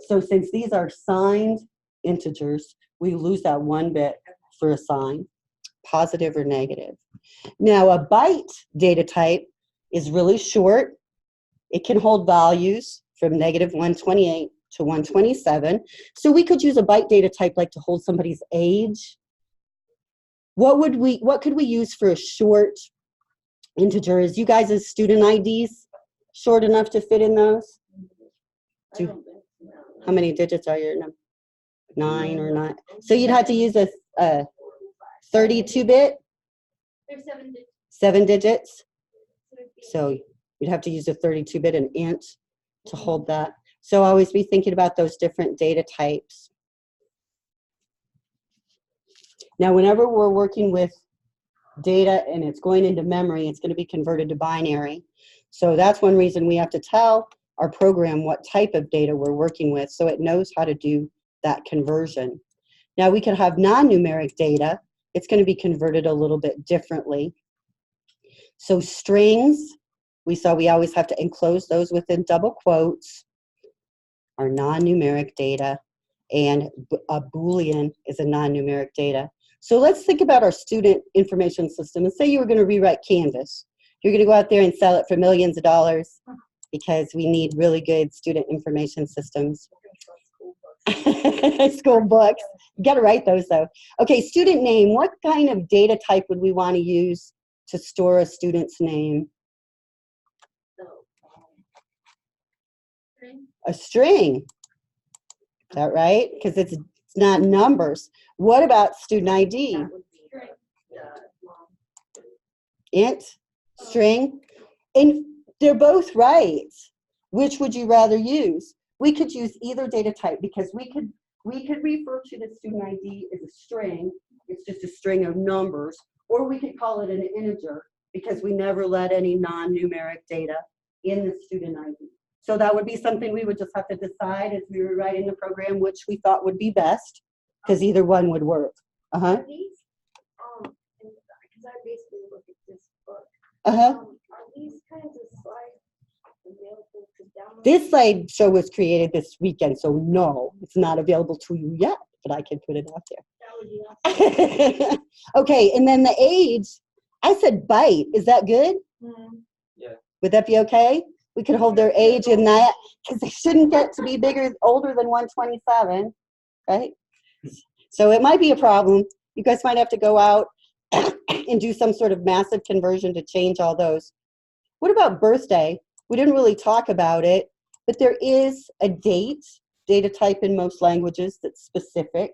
So since these are signed integers, we lose that 1 bit for a sign, positive or negative. Now a byte data type is really short. It can hold values from negative 128 to 127. So we could use a byte data type like to hold somebody's age. What could we use for a short integer? Is you guys' student IDs short enough to fit in those? How many digits are your number? 9 or not? So you'd have to use a 32-bit, There's 7 digits. 7 digits. So it'd be- So you'd have to use a 32-bit, an int, to hold that. So always be thinking about those different data types. Now, whenever we're working with data and it's going into memory, it's going to be converted to binary. So that's one reason we have to tell our program what type of data we're working with so it knows how to do that conversion. Now, we could have non-numeric data. It's going to be converted a little bit differently. So strings, we saw we always have to enclose those within double quotes, are non-numeric data, and a Boolean is a non-numeric data. So let's think about our student information system and say you were going to rewrite Canvas. You're going to go out there and sell it for millions of dollars because we need really good student information systems. School books. You got to write those though. Okay, student name. What kind of data type would we want to use to store a student's name? A string. Is that right? Because it's not numbers. What about student ID? That would be Int, string, and they're both right. Which would you rather use? We could use either data type because we could refer to the student ID as a string. It's just a string of numbers, or we could call it an integer because we never let any non-numeric data in the student ID. So that would be something we would just have to decide as we were writing the program, which we thought would be best, because either one would work. Are these, because I basically look at this book, are these kinds of slides available to download? This slideshow was created this weekend, so no, it's not available to you yet, but I can put it out That would be awesome. there. Okay, and then the age, I said byte. Is that good? Yeah. Would that be okay? We could hold their age in that, because they shouldn't get to be older than 127, right? So it might be a problem. You guys might have to go out and do some sort of massive conversion to change all those. What about birthday? We didn't really talk about it, but there is a data type in most languages that's specific.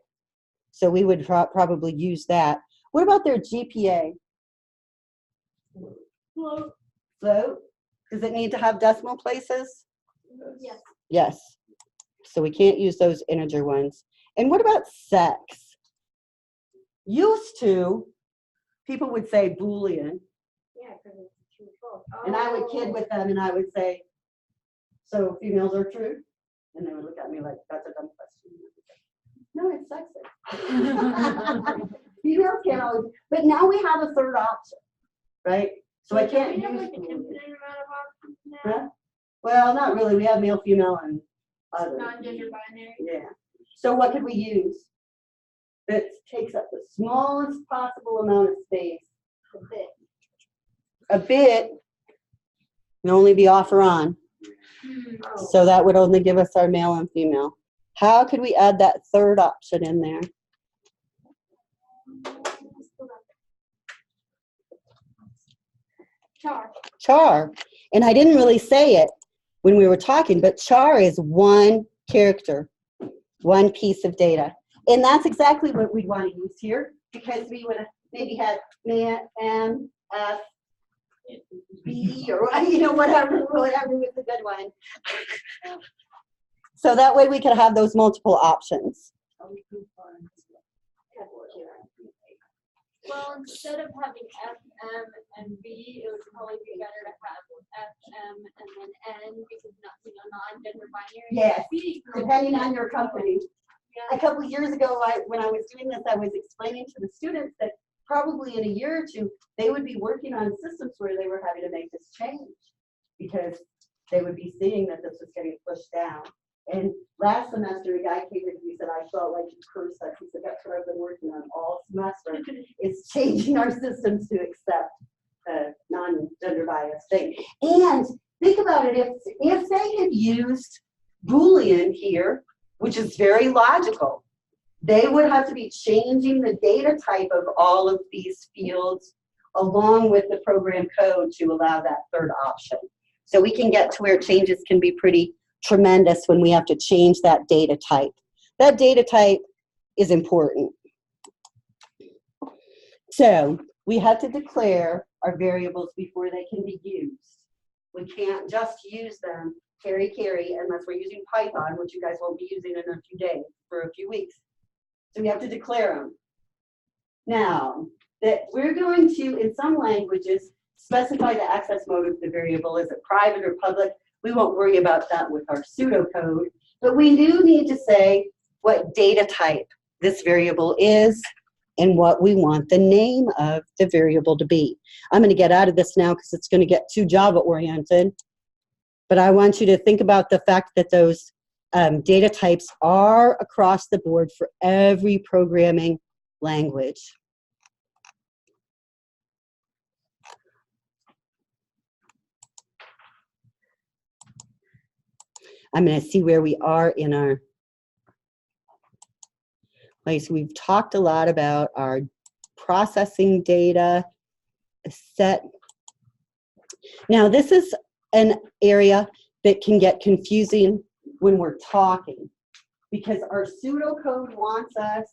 So we would probably use that. What about their GPA? Float? Does it need to have decimal places? Yes. Yes. So we can't use those integer ones. And what about sex? Used to, people would say Boolean, Yeah, because it's true or false. and I would kid with them and I would say, so females are true? And they would look at me like, that's a dumb question. No, it's sexist. Females can't always, but now we have a third option, right? So I can't We have use like an Boolean. infinite amount of options now. Huh? Well, not really. We have male, female, and other. Non-gender binary. Yeah. So what could we use that takes up the smallest possible amount of space? A bit. A bit can only be off or on. Oh. So that would only give us our male and female. How could we add that third option in there? Char. char. And I didn't really say it when we were talking, but char is one character, one piece of data. And that's exactly what we'd want to use here, because we would have maybe had M, F, B, or whatever was a good one. So that way we could have those multiple options. Well, instead of having F, M, and B, it would probably be better to have F, M, and then N, because non-gender binary. Yes, B, depending on your company. Yeah. A couple of years ago, when I was doing this, I was explaining to the students that probably in a year or two, they would be working on systems where they were having to make this change, because they would be seeing that this was getting pushed down. And last semester, a guy came in and he said, I felt like you cursed us. He said, that's what I've been working on all semester, is changing our systems to accept non-gender bias thing. And think about it, if they had used Boolean here, which is very logical, they would have to be changing the data type of all of these fields along with the program code to allow that third option. So we can get to where changes can be pretty tremendous when we have to change that data type. That data type is important. So we have to declare our variables before they can be used. We can't just use them carry, unless we're using Python, which you guys won't be using in a few days, for a few weeks. So we have to declare them. Now, that we're going to, in some languages, specify the access mode of the variable. Is it private or public? We won't worry about that with our pseudocode, but we do need to say what data type this variable is and what we want the name of the variable to be. I'm going to get out of this now because it's going to get too Java-oriented, but I want you to think about the fact that those data types are across the board for every programming language. I'm going to see where we are in our place. We've talked a lot about our processing data set. Now, this is an area that can get confusing when we're talking, because our pseudocode wants us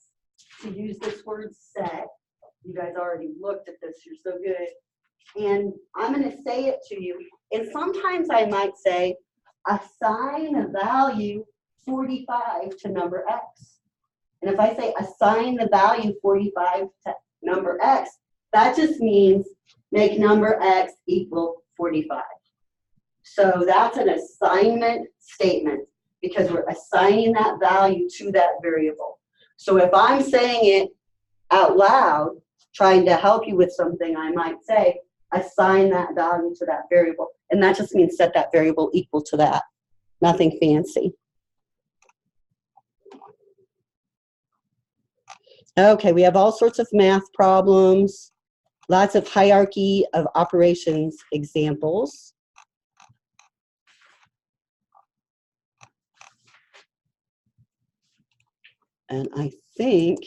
to use this word set. You guys already looked at this, you're so good. And I'm going to say it to you. And sometimes I might say, assign a value 45 to number X. And if I say assign the value 45 to number X, that just means make number X equal 45. So that's an assignment statement, because we're assigning that value to that variable. So if I'm saying it out loud, trying to help you with something, I might say, assign that value to that variable. And that just means set that variable equal to that. Nothing fancy. Okay, we have all sorts of math problems, lots of hierarchy of operations examples. And I think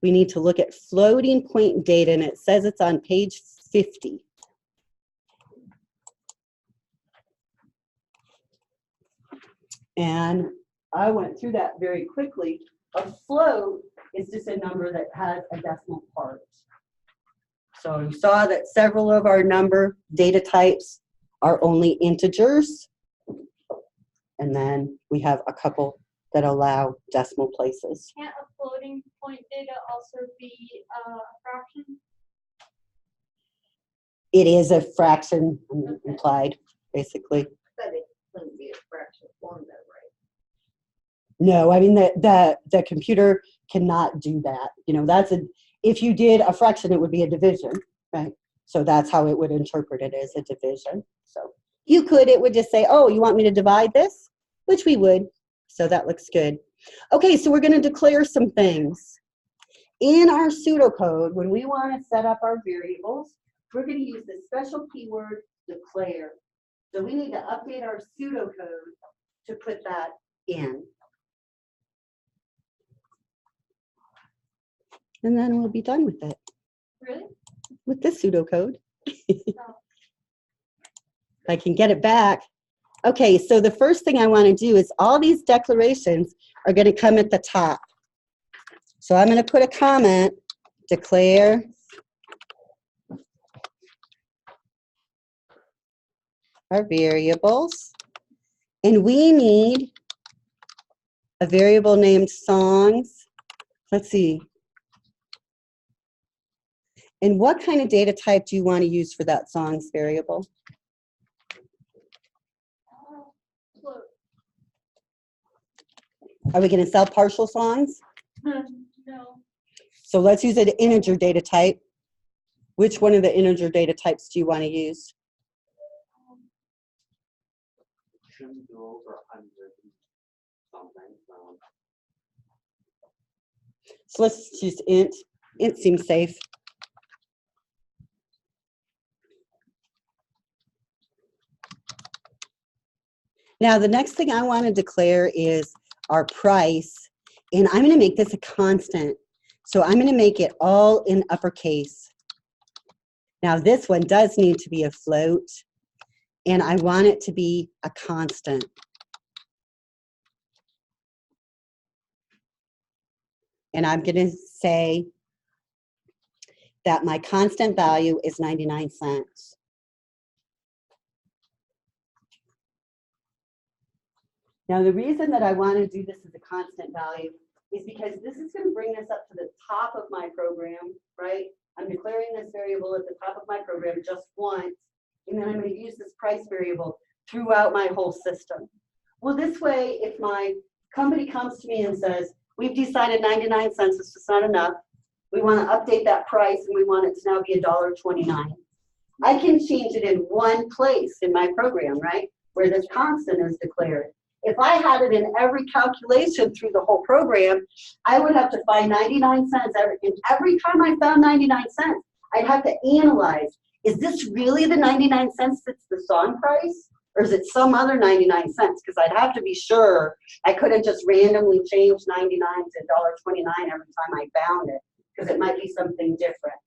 we need to look at floating point data, and it says it's on page 50. And I went through that very quickly. A float is just a number that has a decimal part. So you saw that several of our number data types are only integers. And then we have a couple that allow decimal places. Can't a floating point data also be a fraction? It is a fraction implied, basically. But it wouldn't be a fraction form though, right? No, I mean the computer cannot do that. You know, that's if you did a fraction, it would be a division, right? So that's how it would interpret it, as a division. So you could, it would just say, oh, you want me to divide this? Which we would. So that looks good. Okay, so we're going to declare some things. In our pseudocode, when we want to set up our variables, we're going to use the special keyword declare. So we need to update our pseudocode to put that in. And then we'll be done with it. Really? with this pseudocode. I can get it back. Okay, so the first thing I want to do is all these declarations are going to come at the top. So I'm going to put a comment, declare our variables. And we need a variable named songs. Let's see. And what kind of data type do you want to use for that songs variable? Float. Are we going to sell partial songs? No. So let's use an integer data type. Which one of the integer data types do you want to use? Shouldn't go over 100 something. So let's use int. Int seems safe. Now the next thing I want to declare is our price. And I'm going to make this a constant. So I'm going to make it all in uppercase. Now this one does need to be a float. And I want it to be a constant. And I'm going to say that my constant value is 99 cents. Now the reason that I want to do this as a constant value is because this is going to bring this up to the top of my program, right? I'm declaring this variable at the top of my program just once, and then I'm going to use this price variable throughout my whole system. Well, this way, if my company comes to me and says, we've decided 99 cents is just not enough, we want to update that price and we want it to now be $1.29. I can change it in one place in my program, right? Where this constant is declared. If I had it in every calculation through the whole program, I would have to find 99 cents. And every time I found 99 cents, I'd have to analyze, is this really the 99 cents that's the song price? Or is it some other 99 cents? Because I'd have to be sure I couldn't just randomly change 99 to $1.29 every time I found it, because it might be something different.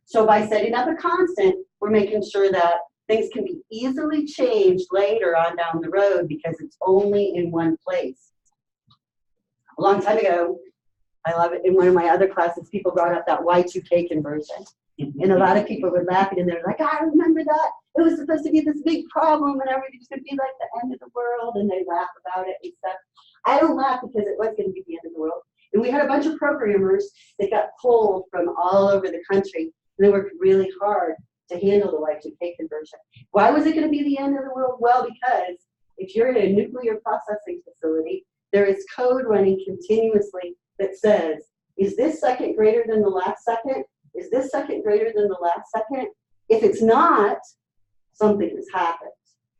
So by setting up a constant, we're making sure that things can be easily changed later on down the road because it's only in one place. A long time ago, I love it, in one of my other classes, people brought up that Y2K conversion. And a lot of people were laughing and they're like, I remember that. It was supposed to be this big problem and everything was going to be like the end of the world. And they laugh about it and stuff. I don't laugh because it was going to be the end of the world. And we had a bunch of programmers that got pulled from all over the country. And they worked really hard to handle the Y2K conversion. Why was it going to be the end of the world? Well, because if you're in a nuclear processing facility, there is code running continuously that says, is this second greater than the last second? Is this second greater than the last second? If it's not, something has happened.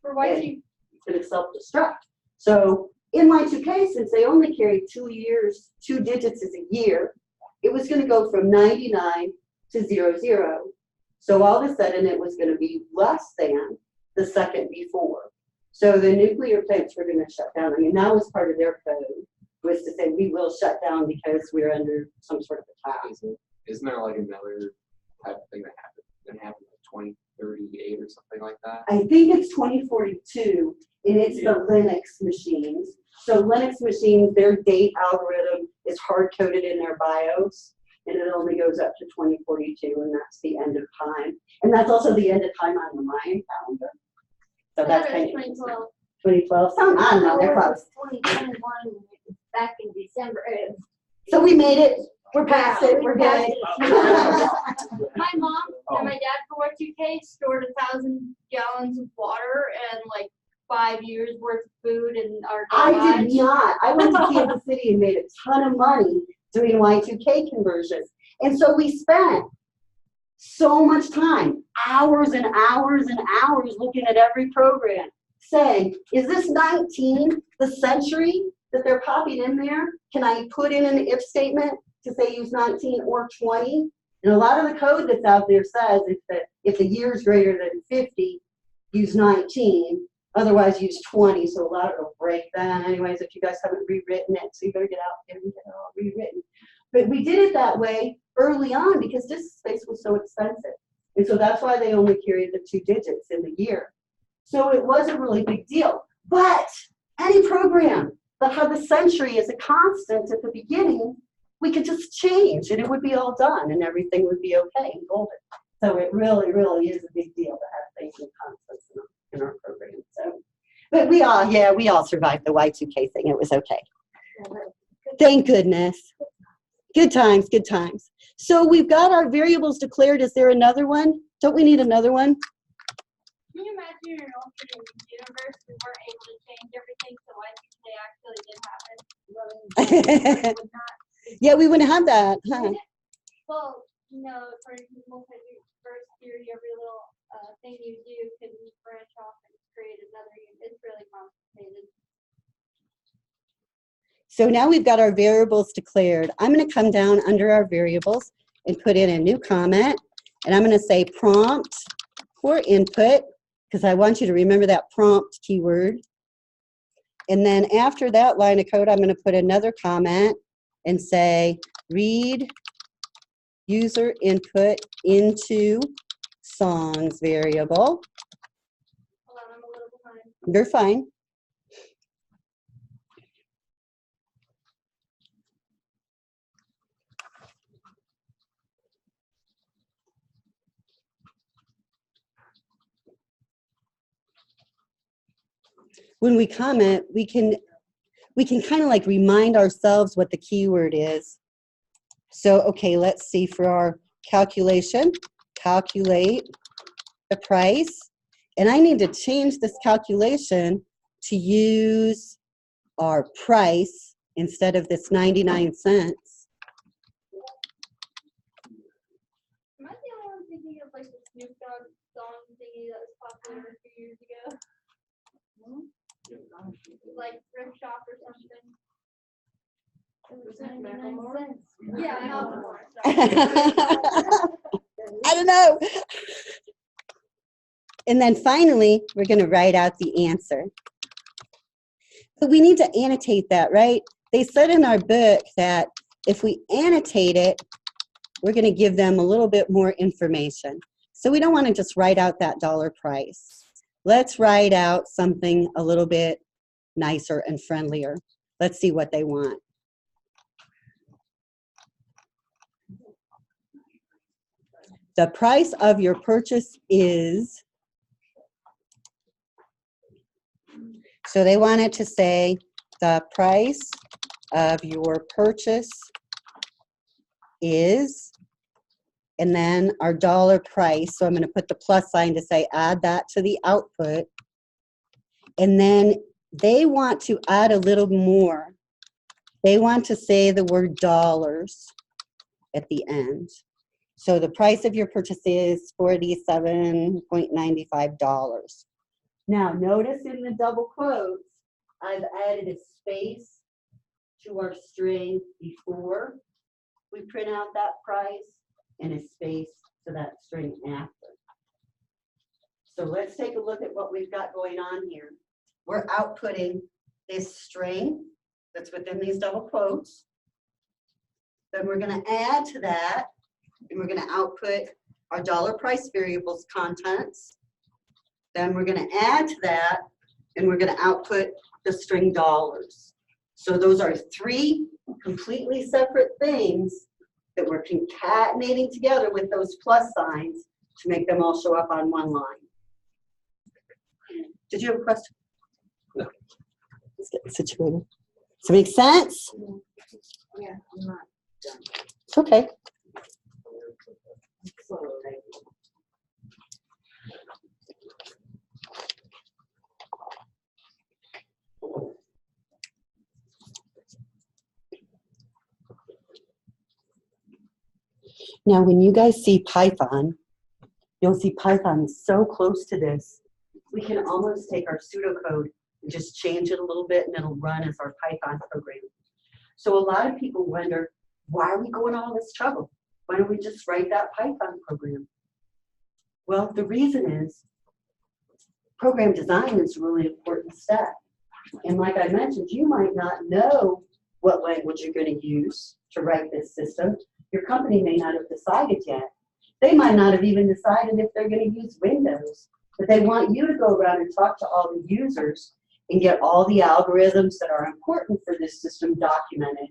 For why do It's going to self-destruct. So in Y2K, since they only carry 2 years, 2 digits is a year, it was going to go from 99 to 00. So all of a sudden it was going to be less than the second before. So the nuclear plants were going to shut down. I mean, that was part of their code, was to say we will shut down because we're under some sort of attack. Isn't there like another type of thing that happened in 2038 or something like that? I think it's 2042, and it's the Linux machines. So Linux machines, their date algorithm is hard-coded in their BIOS, and it only goes up to 2042, and that's the end of time. And that's also the end of time on the Mayan calendar. So that's kind of 2012. 2012. Some, I don't know, they're close. 2021, back in December. So we made it. We're past it. We're good. My mom and my dad for Y2K stored 1,000 gallons of water and like 5 years worth of food in our I garage. did not. I went to Kansas City and made a ton of money doing Y2K conversions. And so we spent so much time, hours and hours and hours looking at every program, saying, is this 19 the century that they're popping in there? Can I put in an if statement to say use 19 or 20? And a lot of the code that's out there says if the year is greater than 50, use 19. Otherwise, use 20. So a lot of it will break that. Anyways, if you guys haven't rewritten it, so you better get out there and get it all rewritten. But we did it that way early on because disk space was so expensive. And so that's why they only carried the 2 digits in the year. So it was a really big deal. But any program that had the century as a constant at the beginning, we could just change and it would be all done and everything would be okay and golden. So it really, really is a big deal to have things in constants in our program. So, but we all survived the Y2K thing. It was okay. Thank goodness. Good times, good times. So we've got our variables declared. Is there another one? Don't we need another one? Can you imagine in an alternate universe we weren't able to change everything, so Y2K actually did happen? Yeah, we wouldn't have that, huh? Well, for multi-verse theory, every little thing you do can branch off and create another unit. It's really complicated. So now we've got our variables declared. I'm going to come down under our variables and put in a new comment. And I'm going to say prompt for input, because I want you to remember that prompt keyword. And then after that line of code, I'm going to put another comment and say read user input into songs variable. Hold on, I'm a little behind. You're fine. When we comment, we can kind of like remind ourselves what the keyword is. So, okay, let's see for our calculation, calculate the price. And I need to change this calculation to use our price instead of this 99 cents. Am I the only one thinking of like the Snoop Dogg song thingy that was popular a few years ago? Like thrift shop or something. Was that Macklemore? Yeah, I don't know. And then finally, we're going to write out the answer. But we need to annotate that, right? They said in our book that if we annotate it, we're going to give them a little bit more information. So we don't want to just write out that dollar price. Let's write out something a little bit nicer and friendlier. Let's see what they want. The price of your purchase is, so they wanted to say the price of your purchase is, and then our dollar price. So I'm going to put the plus sign to say add that to the output. And then they want to add a little more. They want to say the word dollars at the end. So the price of your purchase is $47.95. Now notice in the double quotes, I've added a space to our string before we print out that price and a space to that string after. So let's take a look at what we've got going on here. We're outputting this string that's within these double quotes. Then we're going to add to that, and we're going to output our dollar price variables contents. Then we're going to add to that, and we're going to output the string dollars. So those are 3 completely separate things that we're concatenating together with those plus signs to make them all show up on one line. Did you have a question? No. Let's get situated. Does it make sense? Yeah, I'm not done. It's okay. Now, when you guys see Python, you'll see Python is so close to this. We can almost take our pseudocode and just change it a little bit and it'll run as our Python program. So a lot of people wonder, why are we going all this trouble? Why don't we just write that Python program? Well, the reason is program design is a really important step. And like I mentioned, you might not know what language you're going to use to write this system. Your company may not have decided yet. They might not have even decided if they're going to use Windows, but they want you to go around and talk to all the users and get all the algorithms that are important for this system documented.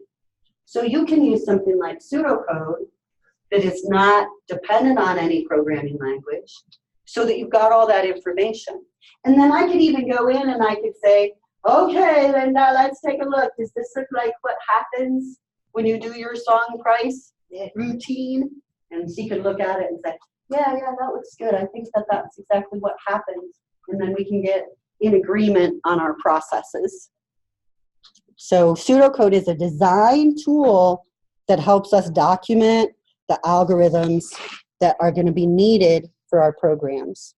So you can use something like pseudocode that is not dependent on any programming language, so that you've got all that information. And then I could even go in and I could say, okay, Linda, let's take a look. Does this look like what happens when you do your song price routine? And she could look at it and say, yeah, that looks good. I think that that's exactly what happens. And then we can get in agreement on our processes. So pseudocode is a design tool that helps us document the algorithms that are going to be needed for our programs.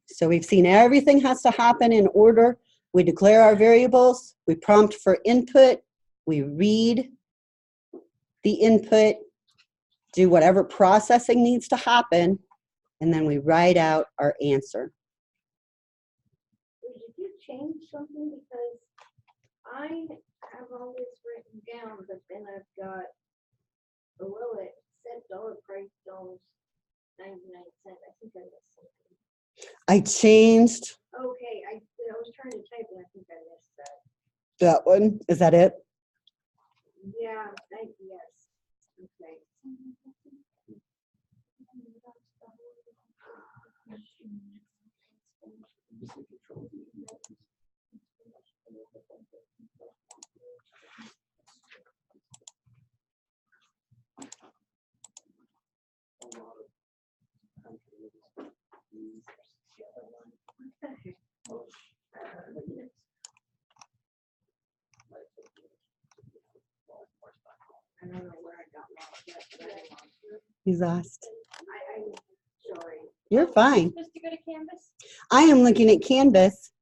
So we've seen everything has to happen in order. We declare our variables, we prompt for input, we read the input, do whatever processing needs to happen, and then we write out our answer. Did you change something? Because I have all this written down, but then I've got below it, set dollar price dollars 99 cents. I think I missed something. I changed Okay, I was trying to type and I think I missed that. that one. Is that it? Yeah, yes. Okay. I don't know where I got lost yet, but He's lost. I'm sorry. You're fine. Supposed to go to Canvas? I am looking at Canvas.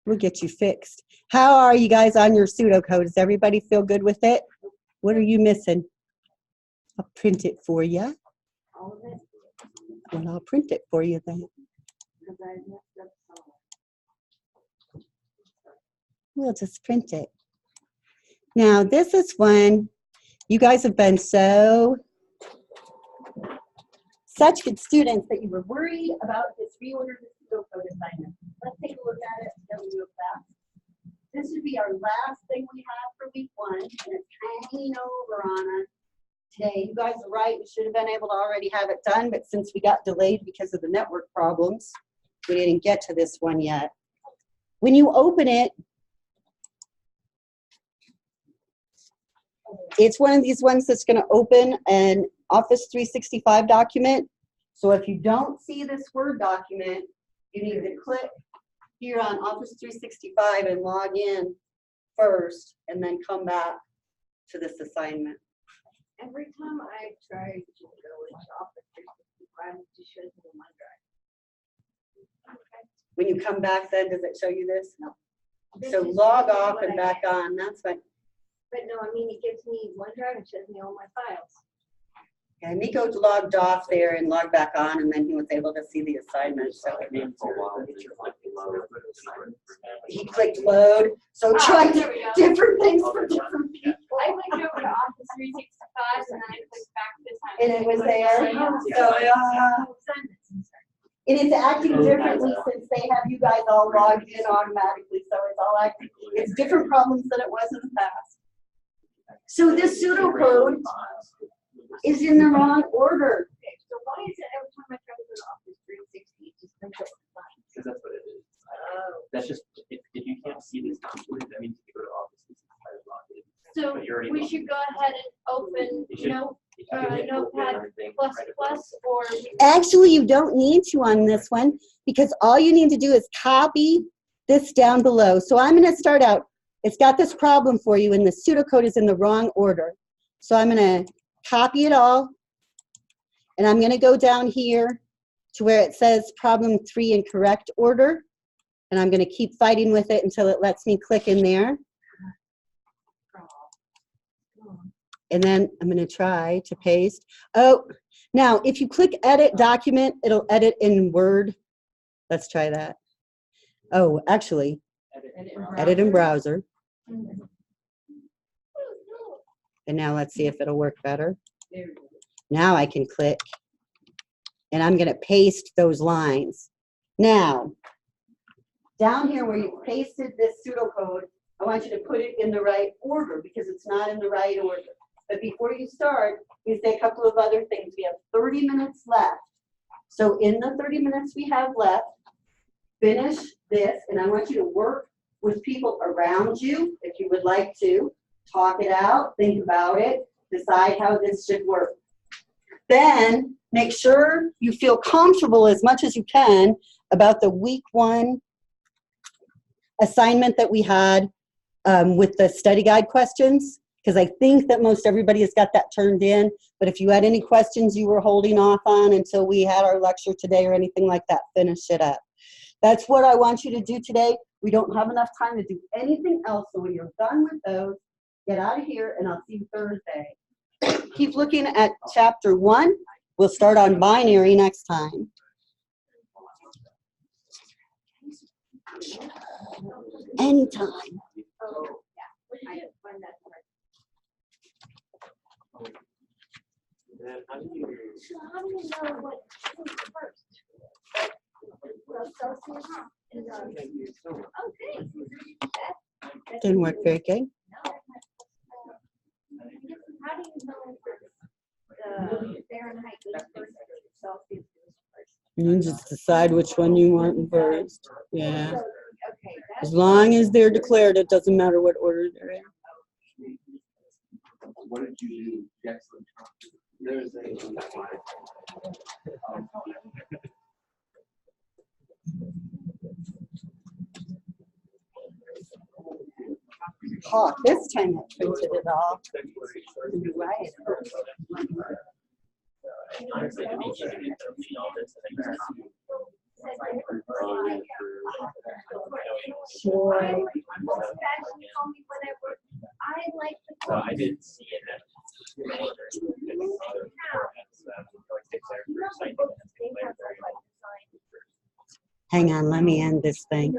We'll get you fixed. How are you guys on your pseudocode? Does everybody feel good with it? What are you missing? I'll print it for you. All of it, Well, I'll print it for you then. because I messed up some. We'll just print it. Now, this is one you guys have been such good students that you were worried about this reordered pseudocode assignment. Let's take a look at it and then we'll do it fast. This would be our last thing we have for week 1, and it's hanging over on us today. You guys are right, we should have been able to already have it done, but since we got delayed because of the network problems, we didn't get to this one yet. When you open it, it's one of these ones that's going to open an Office 365 document. So if you don't see this Word document, you need to click here on Office 365 and log in first, and then come back to this assignment. Every time I try to go into Office 365, it just shows me OneDrive. Okay. When you come back then, does it show you this? No. So This is log what off I and back get. on, that's fine. But no, I mean, it gives me OneDrive and shows me all my files. And Nico logged off there and logged back on, and then he was able to see the assignment. So he clicked load. So try there we go. different things for different people. I clicked over to Office 365 and then I clicked back this time. And it was there. So, and it's acting differently since they have you guys all logged in automatically. So it's all acting, it's different problems than it was in the past. So this pseudocode is in the wrong order. Okay, so why is it every time I try to go to Office 360, it just brings up the files? Because that's what it is. Oh. That's just, if you can't see these numbers, that means you go to Office 365 log in. So But you're already we logged should in. go ahead and open You should- Notepad plus or Actually, you don't need to on this one, because all you need to do is copy this down below. So I'm going to start out. It's got this problem for you, and the pseudocode is in the wrong order. So I'm going to copy it all, and I'm going to go down here to where it says problem 3 in correct order, and I'm going to keep fighting with it until it lets me click in there. And then I'm going to try to paste. Oh, now if you click edit document, it'll edit in Word. Let's try that. Oh, actually, edit in browser. And now let's see if it'll work better. Now I can click and I'm going to paste those lines. Now, down here where you pasted this pseudocode, I want you to put it in the right order because it's not in the right order. But before you start, you say a couple of other things. We have 30 minutes left. So in the 30 minutes we have left, finish this, and I want you to work with people around you if you would like to. Talk it out, think about it, decide how this should work. Then make sure you feel comfortable as much as you can about the week 1 assignment that we had with the study guide questions, because I think that most everybody has got that turned in. But if you had any questions you were holding off on until we had our lecture today or anything like that, finish it up. That's what I want you to do today. We don't have enough time to do anything else. So when you're done with those, get out of here and I'll see you Thursday. Keep looking at chapter 1. We'll start on binary next time. Anytime. Oh, yeah. I find that hard. So how do you know what comes first? Well, Celsius and okay. That Didn't work very good. How do you know the Fahrenheit is first and Celsius is first? You just decide which one you want first. Yeah. So, okay, As long as they're declared, it doesn't matter what order they're in. What did you do? Excellent. There's a This time I printed it all. Right. Sure. I like the I didn't see it. Hang on, let me end this thing.